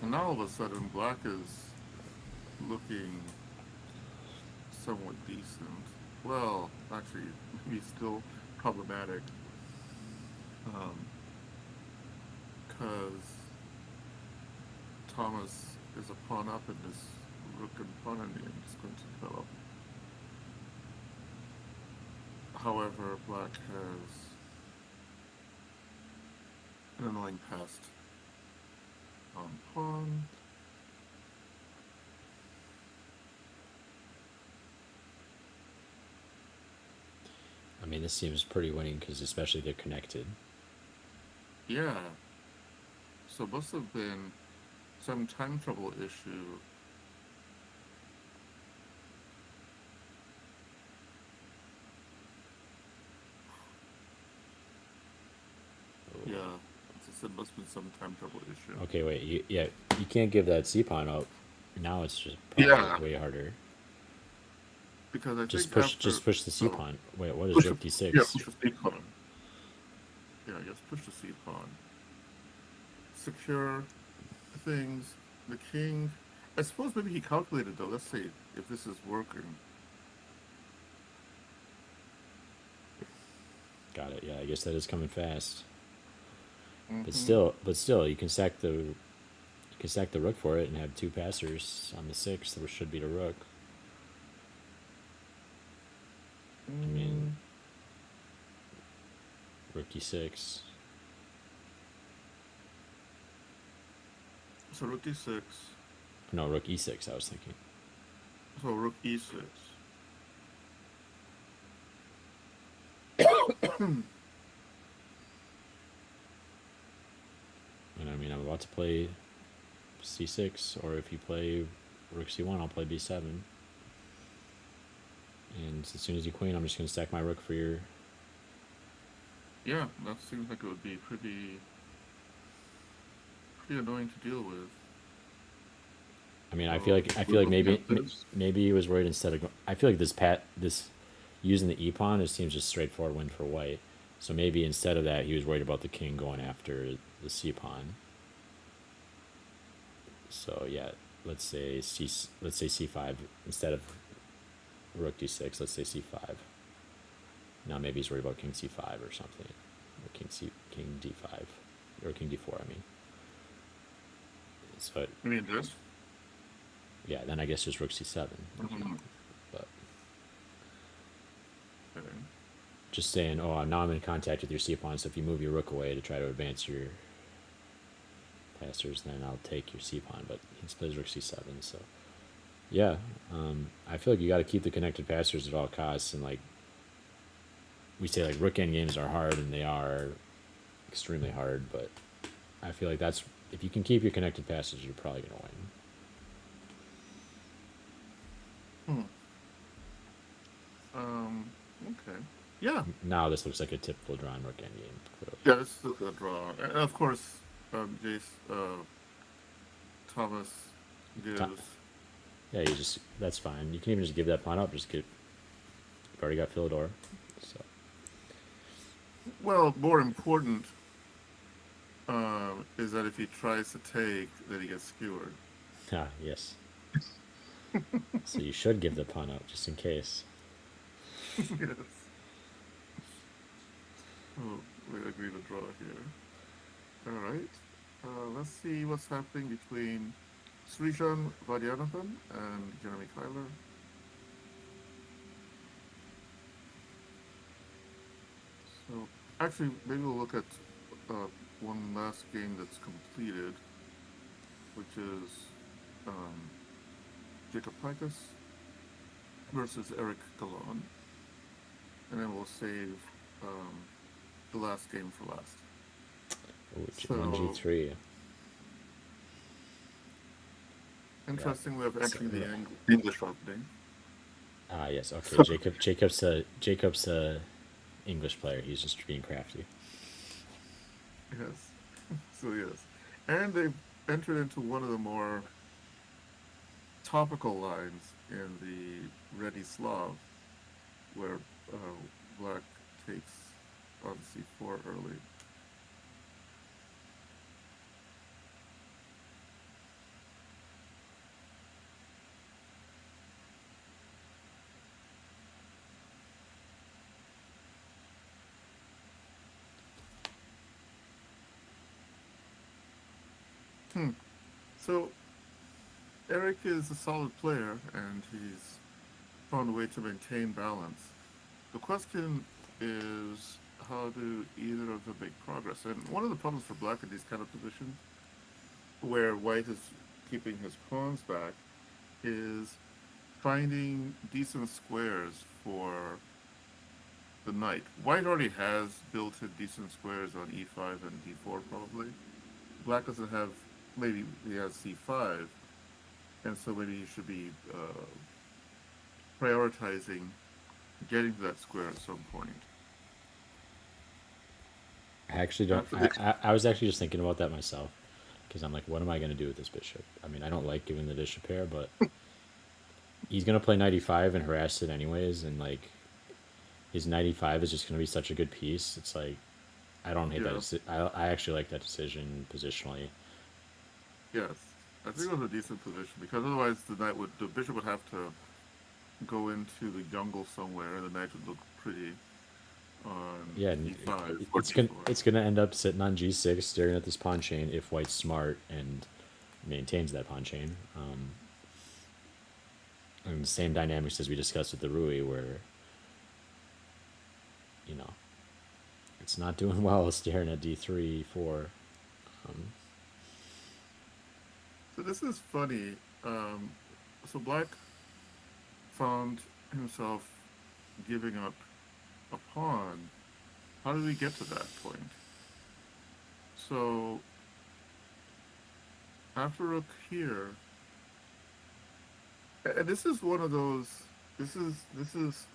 And now all of a sudden, black is looking somewhat decent. Well, actually, maybe still problematic. Because Thomas is a pawn up in this rook and pawn endgame is going to develop. However, black has an annoying past on pawn. I mean, this seems pretty winning because especially they're connected. Yeah. So must have been some time trouble issue. Yeah. It must have been some time trouble issue. Okay, wait. You can't give that c pawn up. Now it's just probably way harder. Because I Just think push, after just push the c pawn. Wait, what is push rook the, d6? yeah, push the c pawn. Yeah, yes, push the c pawn. Secure things. The king. I suppose maybe he calculated though. Let's see if this is working. Got it. Yeah, I guess that is coming fast. Mm-hmm. But still, you can sack the rook for it and have two passers on the 6th, which should be the rook. I mean, rook e6. So rook d6. No, rook e6. I was thinking. So rook e6. And I mean, I'm about to play c6, or if you play rook c1, I'll play b7. And as soon as you queen, I'm just going to stack my rook for your... Yeah, that seems like it would be pretty annoying to deal with. I mean, I feel like maybe he was worried instead of... I feel like this using the e pawn, it seems just straightforward win for white. So maybe instead of that, he was worried about the king going after the c pawn. So yeah, let's say c5 instead of rook d6. Let's say c5. Now maybe he's worried about king c5 or something, or king d5, or king d4. I mean. So You mean this? Yeah, then I guess just rook c7. Mm-hmm. But Okay. just saying, oh, now I'm in contact with your c pawn. So if you move your rook away to try to advance your passers, then I'll take your c pawn. But he plays rook c7. So yeah, I feel like you got to keep the connected passers at all costs. And like we say, like rook end games are hard, and they are extremely hard. But I feel like that's if you can keep your connected passers, you're probably gonna win. Okay. Yeah. Now this looks like a typical drawn rook end game. Clearly. Yeah, this is a draw. And of course, Thomas gives. Yeah, that's fine. You can even just give that pawn up. You've already got Philidor. So. Well, more important is that if he tries to take, then he gets skewered. Ah, yes. So you should give the pawn up just in case. Yes. Oh, we agree to draw here. All right. Let's see what's happening between Srijan Vaidyanathan and Jeremy Kyler. So, actually, maybe we'll look at one last game that's completed, which is Jacob Pikus versus Eric Gallon. And then we'll save the last game for last. Ooh, one So G3. Yeah. interesting way of So, entering the English opening. yes. Okay. So Jacob's a English player. He's just being crafty. yes, so yes, and they've entered into one of the more topical lines in the Ready Slav, where uh, Black takes on C4 early. Hmm. So Eric is a solid player, and he's found a way to maintain balance. The question is, how do either of them make progress? And one of the problems for Black in these kind of positions, where White is keeping his pawns back, is finding decent squares for the knight. White already has built-in decent squares on e5 and d4 probably. Black doesn't have, maybe he has c5, and so maybe you should be prioritizing getting to that square at some point. I actually don't. After the I was actually just thinking about that myself because I'm like, what am I going to do with this bishop? I mean, I don't like giving the bishop here, but he's going to play 95 and harass it anyways, and like his 95 is just going to be such a good piece. It's like I don't hate that. yeah, I actually like that decision positionally. yes, I think it was a decent position because otherwise the bishop would have to go into the jungle somewhere, and the knight would look pretty on Yeah, and e5 or d4. it's gonna end up sitting on G6, staring at this pawn chain if White's smart and maintains that pawn chain. And the same dynamics as we discussed with the Rui, where you know it's not doing well staring at D3, 4. So this is funny. So Black found himself giving up a pawn. How did we get to that point? So after rook here, and this is one of those. This is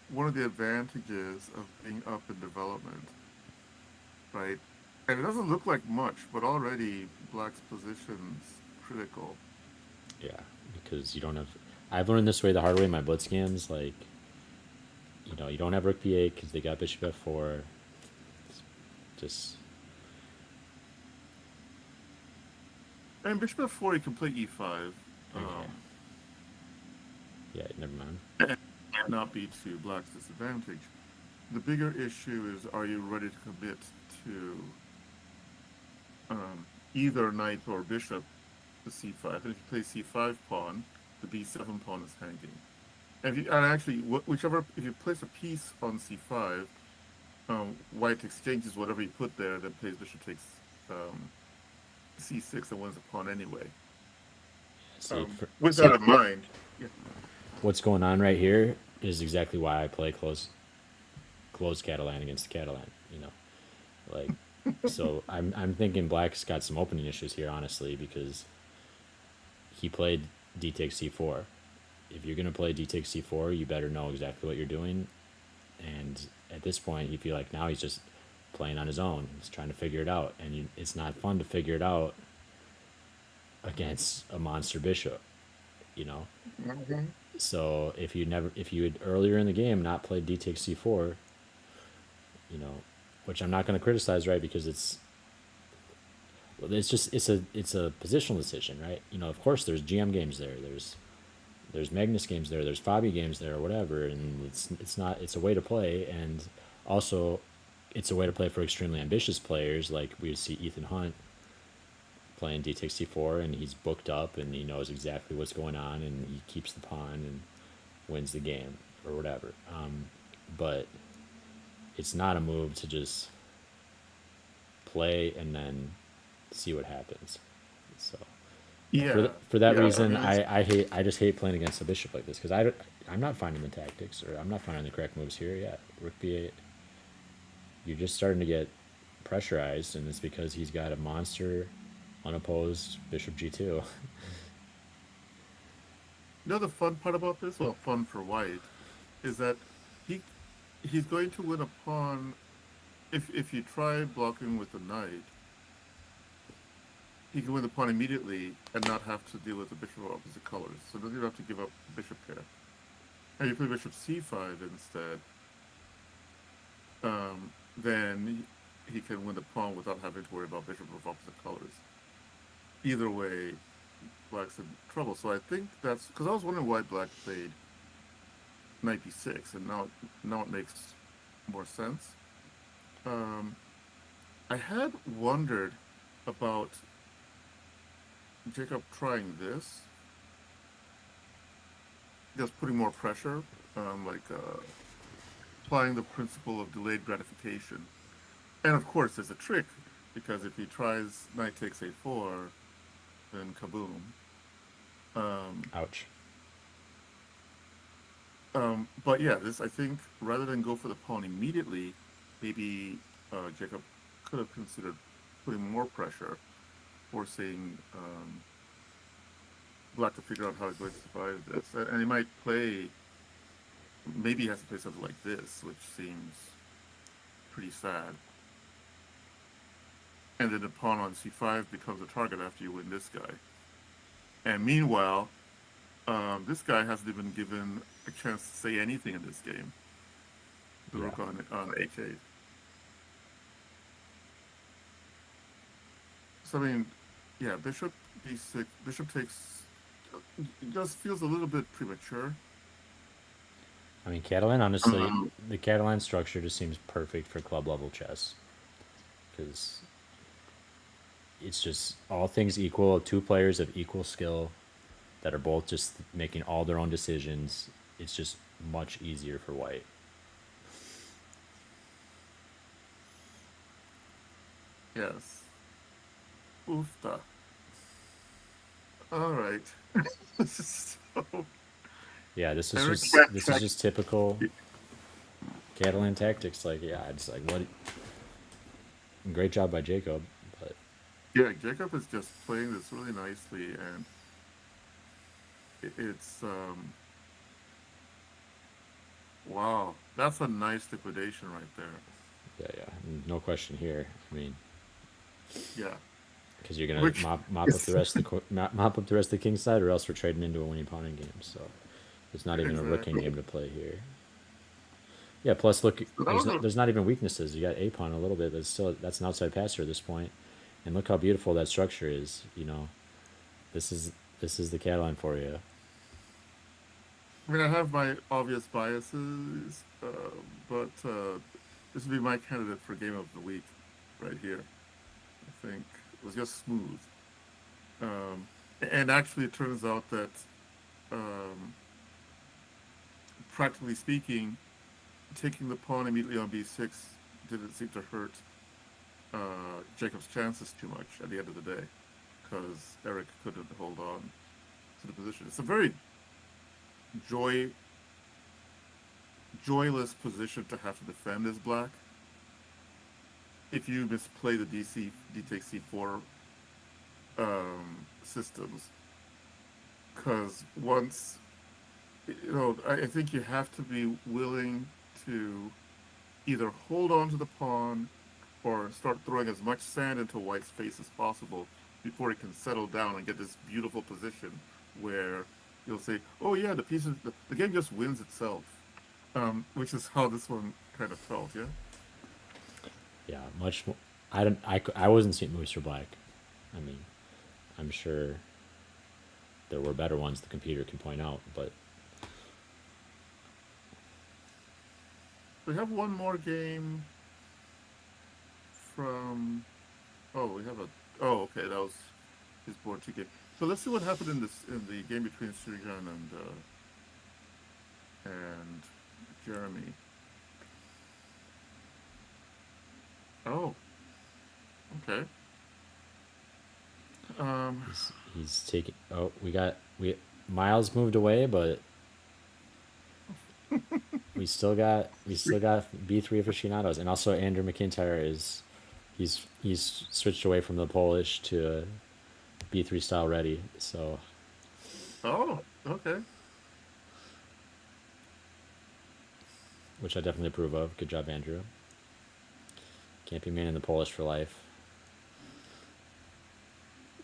one of the advantages of being up in development, right? And it doesn't look like much, but already Black's position's critical. Yeah, because you don't have. I've learned this way the hard way in my blitz games. Like, you don't have Rook B8 because they got Bishop F4. It's just And bishop f4, you can play e5. okay. Yeah, never mind. And not be to Black's disadvantage. The bigger issue is, are you ready to commit to either knight or bishop to c5? And if you play c5 pawn, the b7 pawn is hanging. And actually, whichever, if you place a piece on c5, White exchanges whatever you put there, then plays bishop takes c6 and wins the pawn anyway. See, With see that in mind, yeah. what's going on right here is exactly why I play close Catalan against Catalan. Like so I'm thinking Black's got some opening issues here, honestly, because he played d takes c4. If you're gonna play d takes c4, you better know exactly what you're doing. And at this point, you feel like now he's just playing on his own. He's trying to figure it out, and it's not fun to figure it out against a monster bishop. You know. Mhm. So if you had earlier in the game not played d takes c4, which I'm not going to criticize, right? Because it's a positional decision, right? Of course there's GM games there, there's Magnus games there, there's Fabi games there, or whatever, and it's a way to play, and also it's a way to play for extremely ambitious players, like we see Ethan Hunt playing d takes c4, and he's booked up and he knows exactly what's going on, and he keeps the pawn and wins the game or whatever. But it's not a move to just play and then see what happens. So Yeah, for that yeah. I reason, mean, it's, I just hate playing against a bishop like this, because I'm not finding the tactics, or I'm not finding the correct moves here yet. Rook b8. You're just starting to get pressurized, and it's because he's got a monster unopposed bishop g2. You know the fun part about this? Well, fun for white, is that he he's going to win a pawn if you try blocking with the knight. He can win the pawn immediately and not have to deal with the bishop of opposite colors. So doesn't even have to give up bishop pair. And you play bishop c5 instead, then he can win the pawn without having to worry about bishop of opposite colors. Either way, black's in trouble. So I think that's because I was wondering why black played knight b6, and now it makes more sense. I had wondered about Jacob trying this, just putting more pressure, applying the principle of delayed gratification. And of course, there's a trick, because if he tries knight takes a4, then kaboom. Ouch. But yeah, this, I think, rather than go for the pawn immediately, maybe Jacob could have considered putting more pressure, forcing black to figure out how he's going to survive this. And he might play, maybe he has to play something like this, which seems pretty sad. And then the pawn on c5 becomes a target after you win this guy. And meanwhile, this guy hasn't even given a chance to say anything in this game. The rook on h8. So I mean, yeah, bishop b6, bishop takes, it just feels a little bit premature. I mean, Catalan, honestly, the Catalan structure just seems perfect for club level chess. Because it's just all things equal, two players of equal skill that are both just making all their own decisions. It's just much easier for white. Yes. Oofta. All right. So, Yeah, this is Eric, just typical Catalan tactics. Like, yeah, it's like what. Great job by Jacob, but yeah, Jacob is just playing this really nicely, and it's wow, that's a nice liquidation right there. yeah, no question here. I mean, Yeah. because you're gonna Which mop up the rest of mop up the rest of the king side, or else we're trading into a winning pawn in game. So there's not even a rook in game to play here. Yeah. Plus, look, there's not even weaknesses. You got a pawn a little bit, but still that's an outside passer at this point. And look how beautiful that structure is. You know, this is the Catalan for you. I mean, I have my obvious biases, but this would be my candidate for game of the week right here. I think it was just smooth. And actually, it turns out that, practically speaking, taking the pawn immediately on b6 didn't seem to hurt Jacob's chances too much at the end of the day, because Eric couldn't hold on to the position. It's a very joyless position to have to defend as black. If you misplay the d takes c4 systems, because once, you know, I think you have to be willing to either hold on to the pawn or start throwing as much sand into white's face as possible before he can settle down and get this beautiful position where you'll say, "Oh yeah, the game just wins itself," which is how this one kind of felt. Yeah. Yeah, much more. I wasn't seeing moves for black. I mean, I'm sure there were better ones the computer can point out, but We have one more game from. Oh, we have a. Oh, okay, that was his board 2 game. So let's see what happened in the game between Surijan and Jeremy. Oh, okay. he's taking. Oh, we Miles moved away, but we still got B3 aficionados, and also Andrew McIntyre is He's switched away from the Polish to B3 style ready, so Oh, okay. which I definitely approve of. Good job, Andrew. Can't be manning the Polish for life.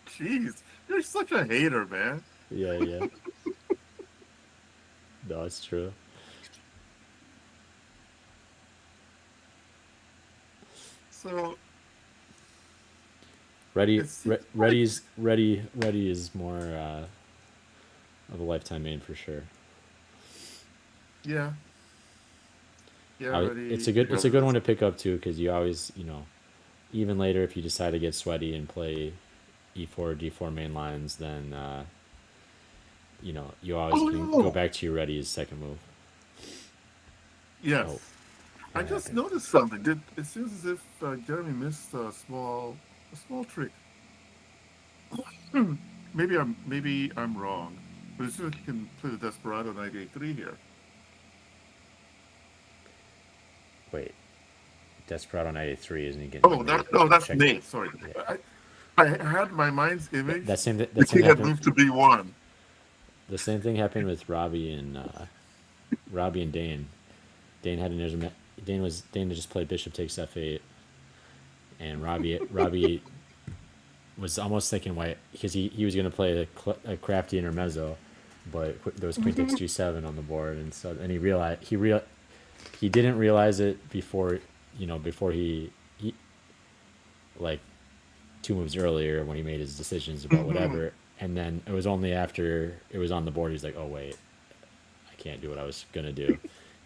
Jeez, you're such a hater, man. Yeah, yeah. No, it's true. So Ready, it seems like ready is more of a lifetime main for sure. yeah, yeah, It's ready a good is one to pick up too because you always even later if you decide to get sweaty and play e4 d4 main lines, then you always oh can go no. back to your ready's second move. Yes. Oh, I what just happened? noticed something. It seems as if Jeremy missed a small trick. Hmm. Maybe I'm wrong, but it seems like he can play the Desperado 98-3 here. Wait, Desperado 93 isn't he getting Oh, mate? no, that's Check. Nate. Sorry, Yeah, I had my mind's that image. that The same king had happened. moved to B1. The same thing happened with Robbie and Dane. Dane had an Dane had just played Bishop takes F8, and Robbie was almost thinking white because he was going to play a crafty intermezzo, but there was Queen takes G7 on the board, and so and he didn't realize it before before he like 2 moves earlier when he made his decisions about Hmm. whatever, and then it was only after it was on the board he's like, oh wait, I can't do what I was gonna do,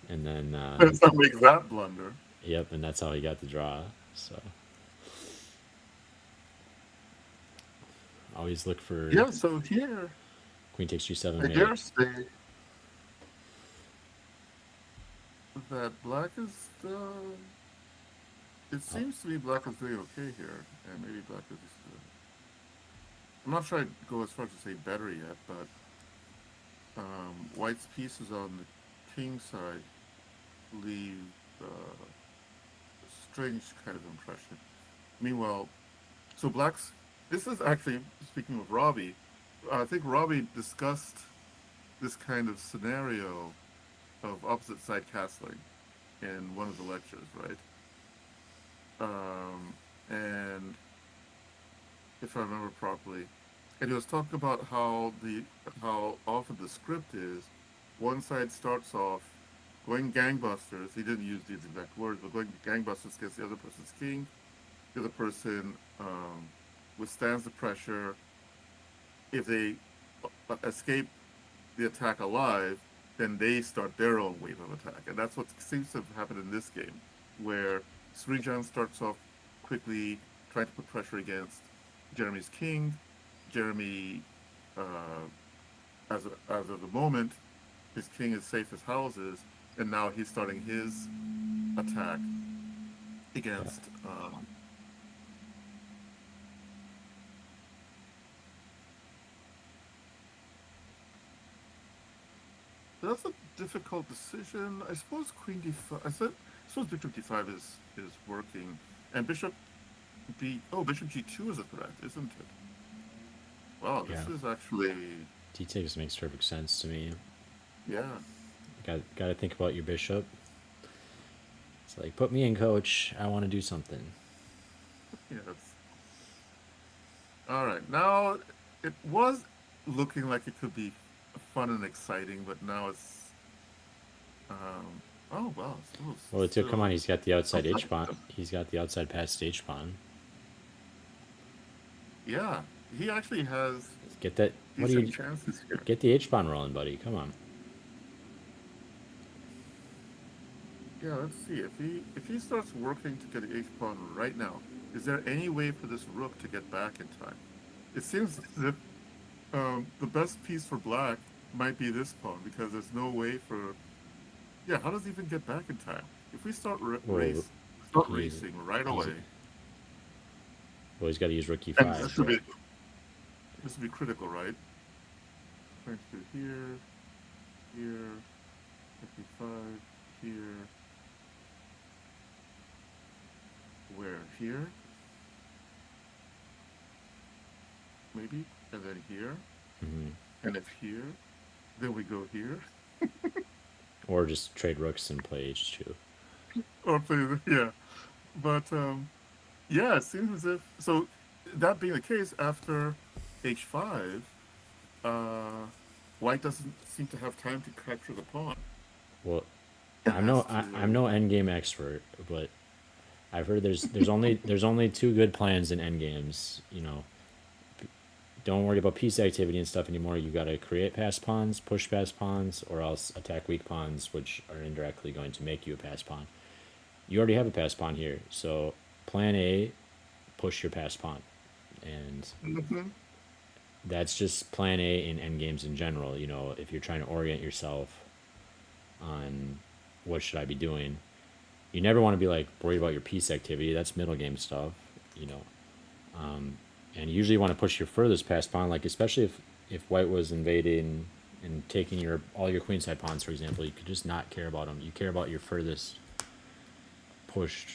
and then Let's not make that blunder. yep, and that's how he got the draw. So always look for Yeah, so here Queen takes G7 I mate. dare say that black is the. It Oh, seems to me black is doing okay here, and maybe black is just. I'm not sure I'd go as far as to say better yet, but white's pieces on the king side leave a strange kind of impression. Meanwhile, so black's. This is actually speaking of Robbie. I think Robbie discussed this kind of scenario of opposite side castling in one of the lectures, right? And if I remember properly, and he was talking about how often the script is one side starts off going gangbusters. He didn't use these exact words, but going gangbusters against the other person's king. The other person withstands the pressure. If they escape the attack alive, then they start their own wave of attack. And that's what seems to have happened in this game, where Srijan starts off quickly trying to put pressure against Jeremy's king. Jeremy, uh, as of the moment, his king is safe as houses, and now he's starting his attack yeah. against. That's a difficult decision. I suppose Queen D5. I suppose Bishop D5 is working, and Bishop G2 is a threat, isn't it? Wow, Yeah. this is actually D takes makes perfect sense to me. yeah. Got to think about your bishop. It's like put me in, coach. I want to do something. Yes. All right. Now it was looking like it could be fun and exciting, but now it's oh wow, Well, it took come on. still He's got the outside H pawn. competitive. He's got the outside passed H pawn. Yeah, he actually has Get that. What do decent you chances here. get the H pawn rolling, buddy? Come on. Yeah, let's see if he starts working to get H pawn right now. Is there any way for this rook to get back in time? It seems as if the best piece for black might be this pawn because there's no way for. Yeah, how does he even get back in time? If we Well, start he's racing right he's away, well. He's got to use rook and e5, but this would be critical, right? Trying to do here, here, 55, here, where? Here? maybe, and then here, Hmm. and if here, then we go here, Or just trade rooks and play h2. or play yeah. But yeah, it seems as if so. That being the case, after h5, uh, white doesn't seem to have time to capture the pawn. Well, It has I'm to. no endgame expert, but I've heard there's only two good plans in endgames. You know, don't worry about piece activity and stuff anymore. You got to create pass pawns, push pass pawns, or else attack weak pawns, which are indirectly going to make you a pass pawn. You already have a pass pawn here, so plan A, push your pass pawn, and Mhm. that's just plan A in endgames in general. You know, if you're trying to orient yourself on what should I be doing, you never want to be like worried about your piece activity. That's middle game stuff, you know. And you usually want to push your furthest past pawn, like especially if white was invading and taking your all your queenside pawns, for example, you could just not care about them. You care about your furthest pushed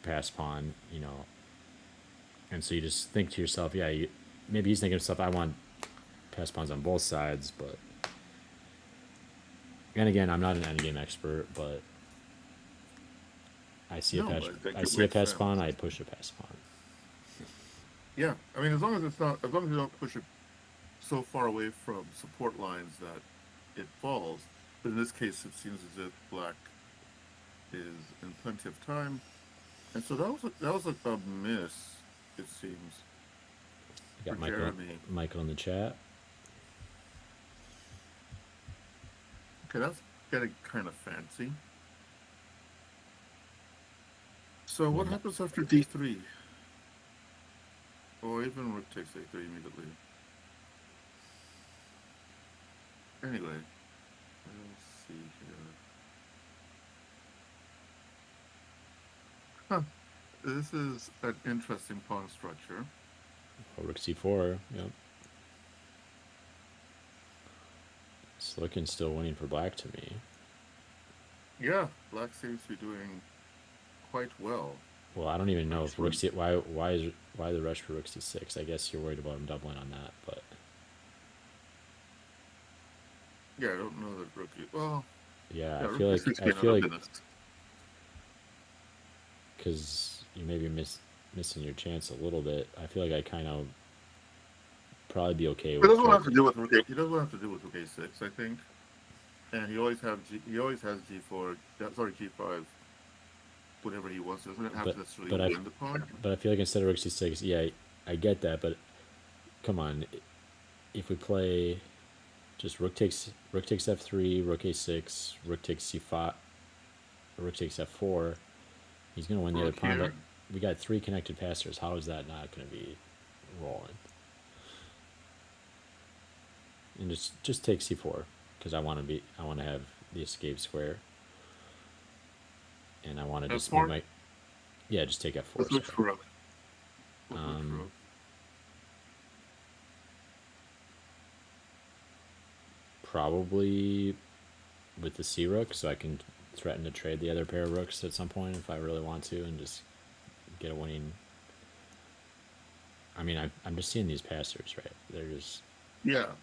past pawn, you know. And so you just think to yourself, yeah, maybe he's thinking of stuff. I want pass pawns on both sides, but and again, I'm not an endgame expert, but No, but I think I it see a makes pass pawn, sense. I push a pass pawn. Yeah, I mean, as long as it's not, as long as you don't push it so far away from support lines that it falls. But in this case, it seems as if black is in plenty of time, and so that was a miss. It seems We for got Jeremy. Michael in the chat. Okay, that's getting kind of fancy. So Well, what happens after d3, or even rook takes a3 immediately? Anyway, let's see here. Huh. This is an interesting pawn structure. rook c4. Yep. It's looking still winning for black to me. Yeah, black seems to be doing quite well. Well, I don't even know if rook Actually, c why the rush for rook c6. I guess you're worried about him doubling on that, but yeah, I don't know that rookie. Well, yeah, yeah, rookie six I may not feel have like been a. because you may be missing your chance a little bit. I feel like I kind of probably be okay It with doesn't try. have to do with rook. He doesn't have to do with rook a6, I think. And he always has g4. Sorry, g5. Whatever he wants. He doesn't have But to necessarily but I win the pawn. but I feel like instead of rook c6, yeah, I get that, but come on, if we play just rook takes f3, rook a6, rook takes c5, rook takes f4, he's gonna win the other Rook pawn. But here. we got three connected passers. How is that not gonna be rolling? And just take c4 because I want to have the escape square, and I want to just move f4. my yeah, just take f4 Let's look square. for rook. Let's look for rook. Probably with the c rook, so I can threaten to trade the other pair of rooks at some point if I really want to, and just get a winning. I mean, I'm just seeing these passers, right? They're just Yeah.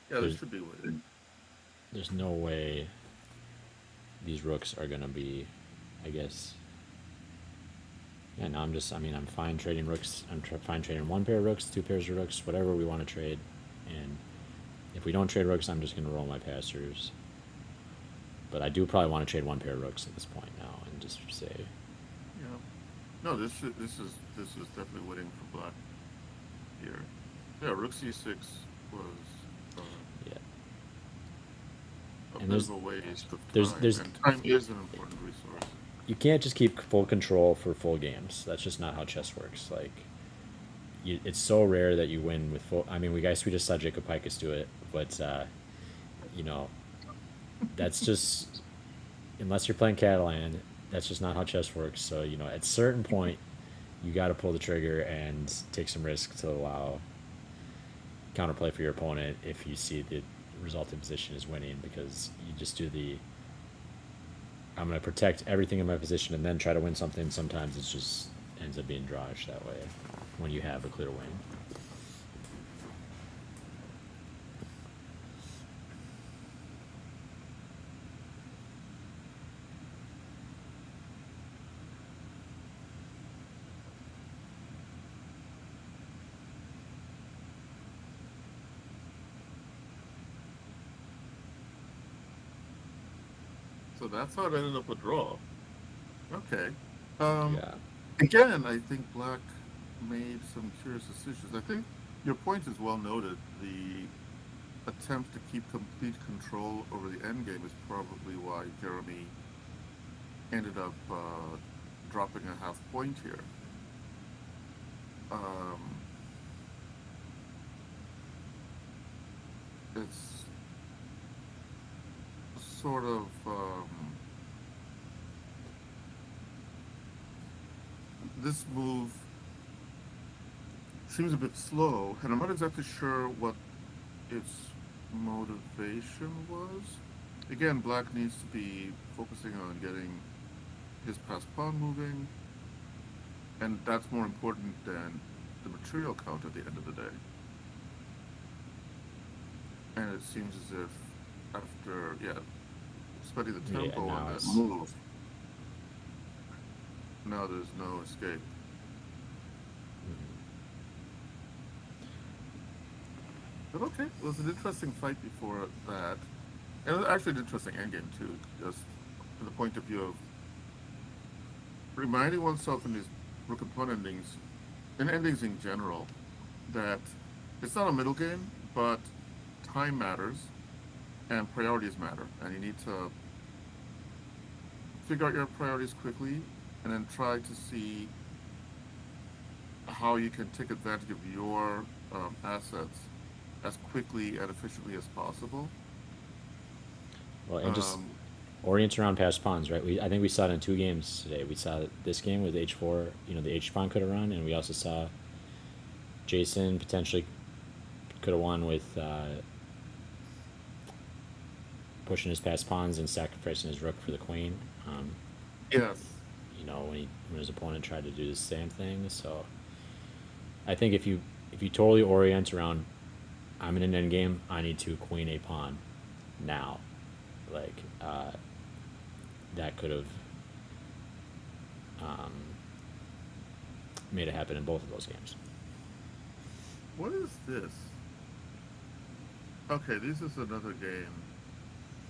Yeah, this there's should be winning. there's no way these rooks are gonna be, I guess. Yeah, no, I'm fine trading rooks. Fine trading one pair of rooks, two pairs of rooks, whatever we want to trade. And if we don't trade rooks, I'm just gonna roll my passers. But I do probably want to trade one pair of rooks at this point now and just say, Yeah. No, this is definitely winning for black here. Yeah, rook c6 was uh, yeah. a And bit of a waste of time, there's and time is an important resource. you can't just keep full control for full games. That's just not how chess works. Like, it's so rare that you win with full. I mean, we just saw Jacob Picus do it, but you know, that's just unless you're playing Catalan, that's just not how chess works. So you know, at a certain point, you got to pull the trigger and take some risk to allow counterplay for your opponent if you see the resulting position is winning, because you just do the I'm going to protect everything in my position and then try to win something. Sometimes it just ends up being drawish that way when you have a clear win. So that's how it ended up a draw. Okay. Um, Yeah. Again, I think Black made some curious decisions. I think your point is well noted. The attempt to keep complete control over the end game is probably why Jeremy ended up dropping a half point here. Um, it's sort of this move seems a bit slow, and I'm not exactly sure what its motivation was. Again, Black needs to be focusing on getting his pass pawn moving, and that's more important than the material count at the end of the day. And it seems as if after, yeah, spending the Yeah. tempo on Now that it's. move, now there's no escape. Mhm. But okay, it was an interesting fight before that. And it was actually an interesting endgame too, just from the point of view of reminding oneself in these rook and pawn endings, and endings in general, that it's not a middle game, but time matters and priorities matter. And you need to figure out your priorities quickly and then try to see how you can take advantage of your assets as quickly and efficiently as possible. Well, and just Um, orient around past pawns, right? I think we saw it in two games today. We saw this game with h4. The h pawn could have run, and we also saw Jason potentially could have won with pushing his past pawns and sacrificing his rook for the queen. yes. When his opponent tried to do the same thing. So I think if you totally orient around, I'm in an endgame, I need to queen a pawn now. Like that could have um, made it happen in both of those games. What is this? Okay, this is another game,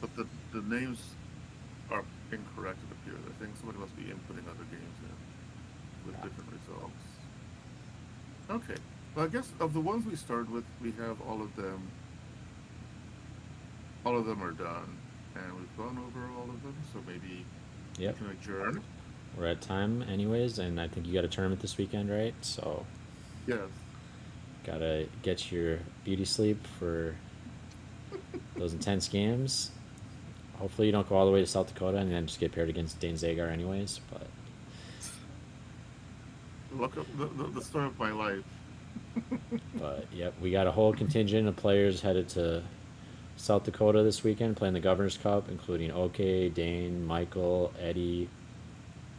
but the names are incorrect, it appears. I think somebody must be inputting other games in with Yeah. different results. Okay. Well, I guess of the ones we started with, we have all of them. All of them are done, and we've gone over all of them. So maybe we Yep. can adjourn. We're at time, anyways, and I think you got a tournament this weekend, right? So Yes. gotta get your beauty sleep for those intense games. Hopefully, you don't go all the way to South Dakota and then just get paired against Dane Zagar, anyways. Look up the story of my life. But yep, we got a whole contingent of players headed to South Dakota this weekend playing the Governor's Cup, including OK, Dane, Michael, Eddie.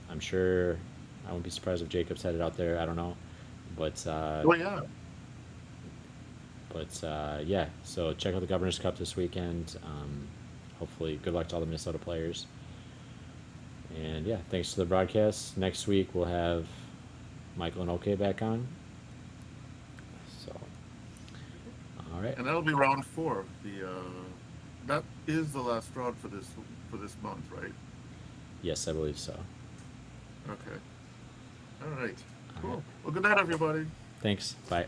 I'm sure I wouldn't be surprised if Jacob's headed out there. I don't know, but Oh yeah. yeah. So check out the Governor's Cup this weekend. Hopefully, good luck to all the Minnesota players. And yeah, thanks to the broadcast. Next week we'll have Michael and OK back on. So, all right. And that'll be round four. The that is the last round for this month, right? Yes, I believe so. Okay. All right. All right. Cool. Well, good night, everybody. Thanks. Bye.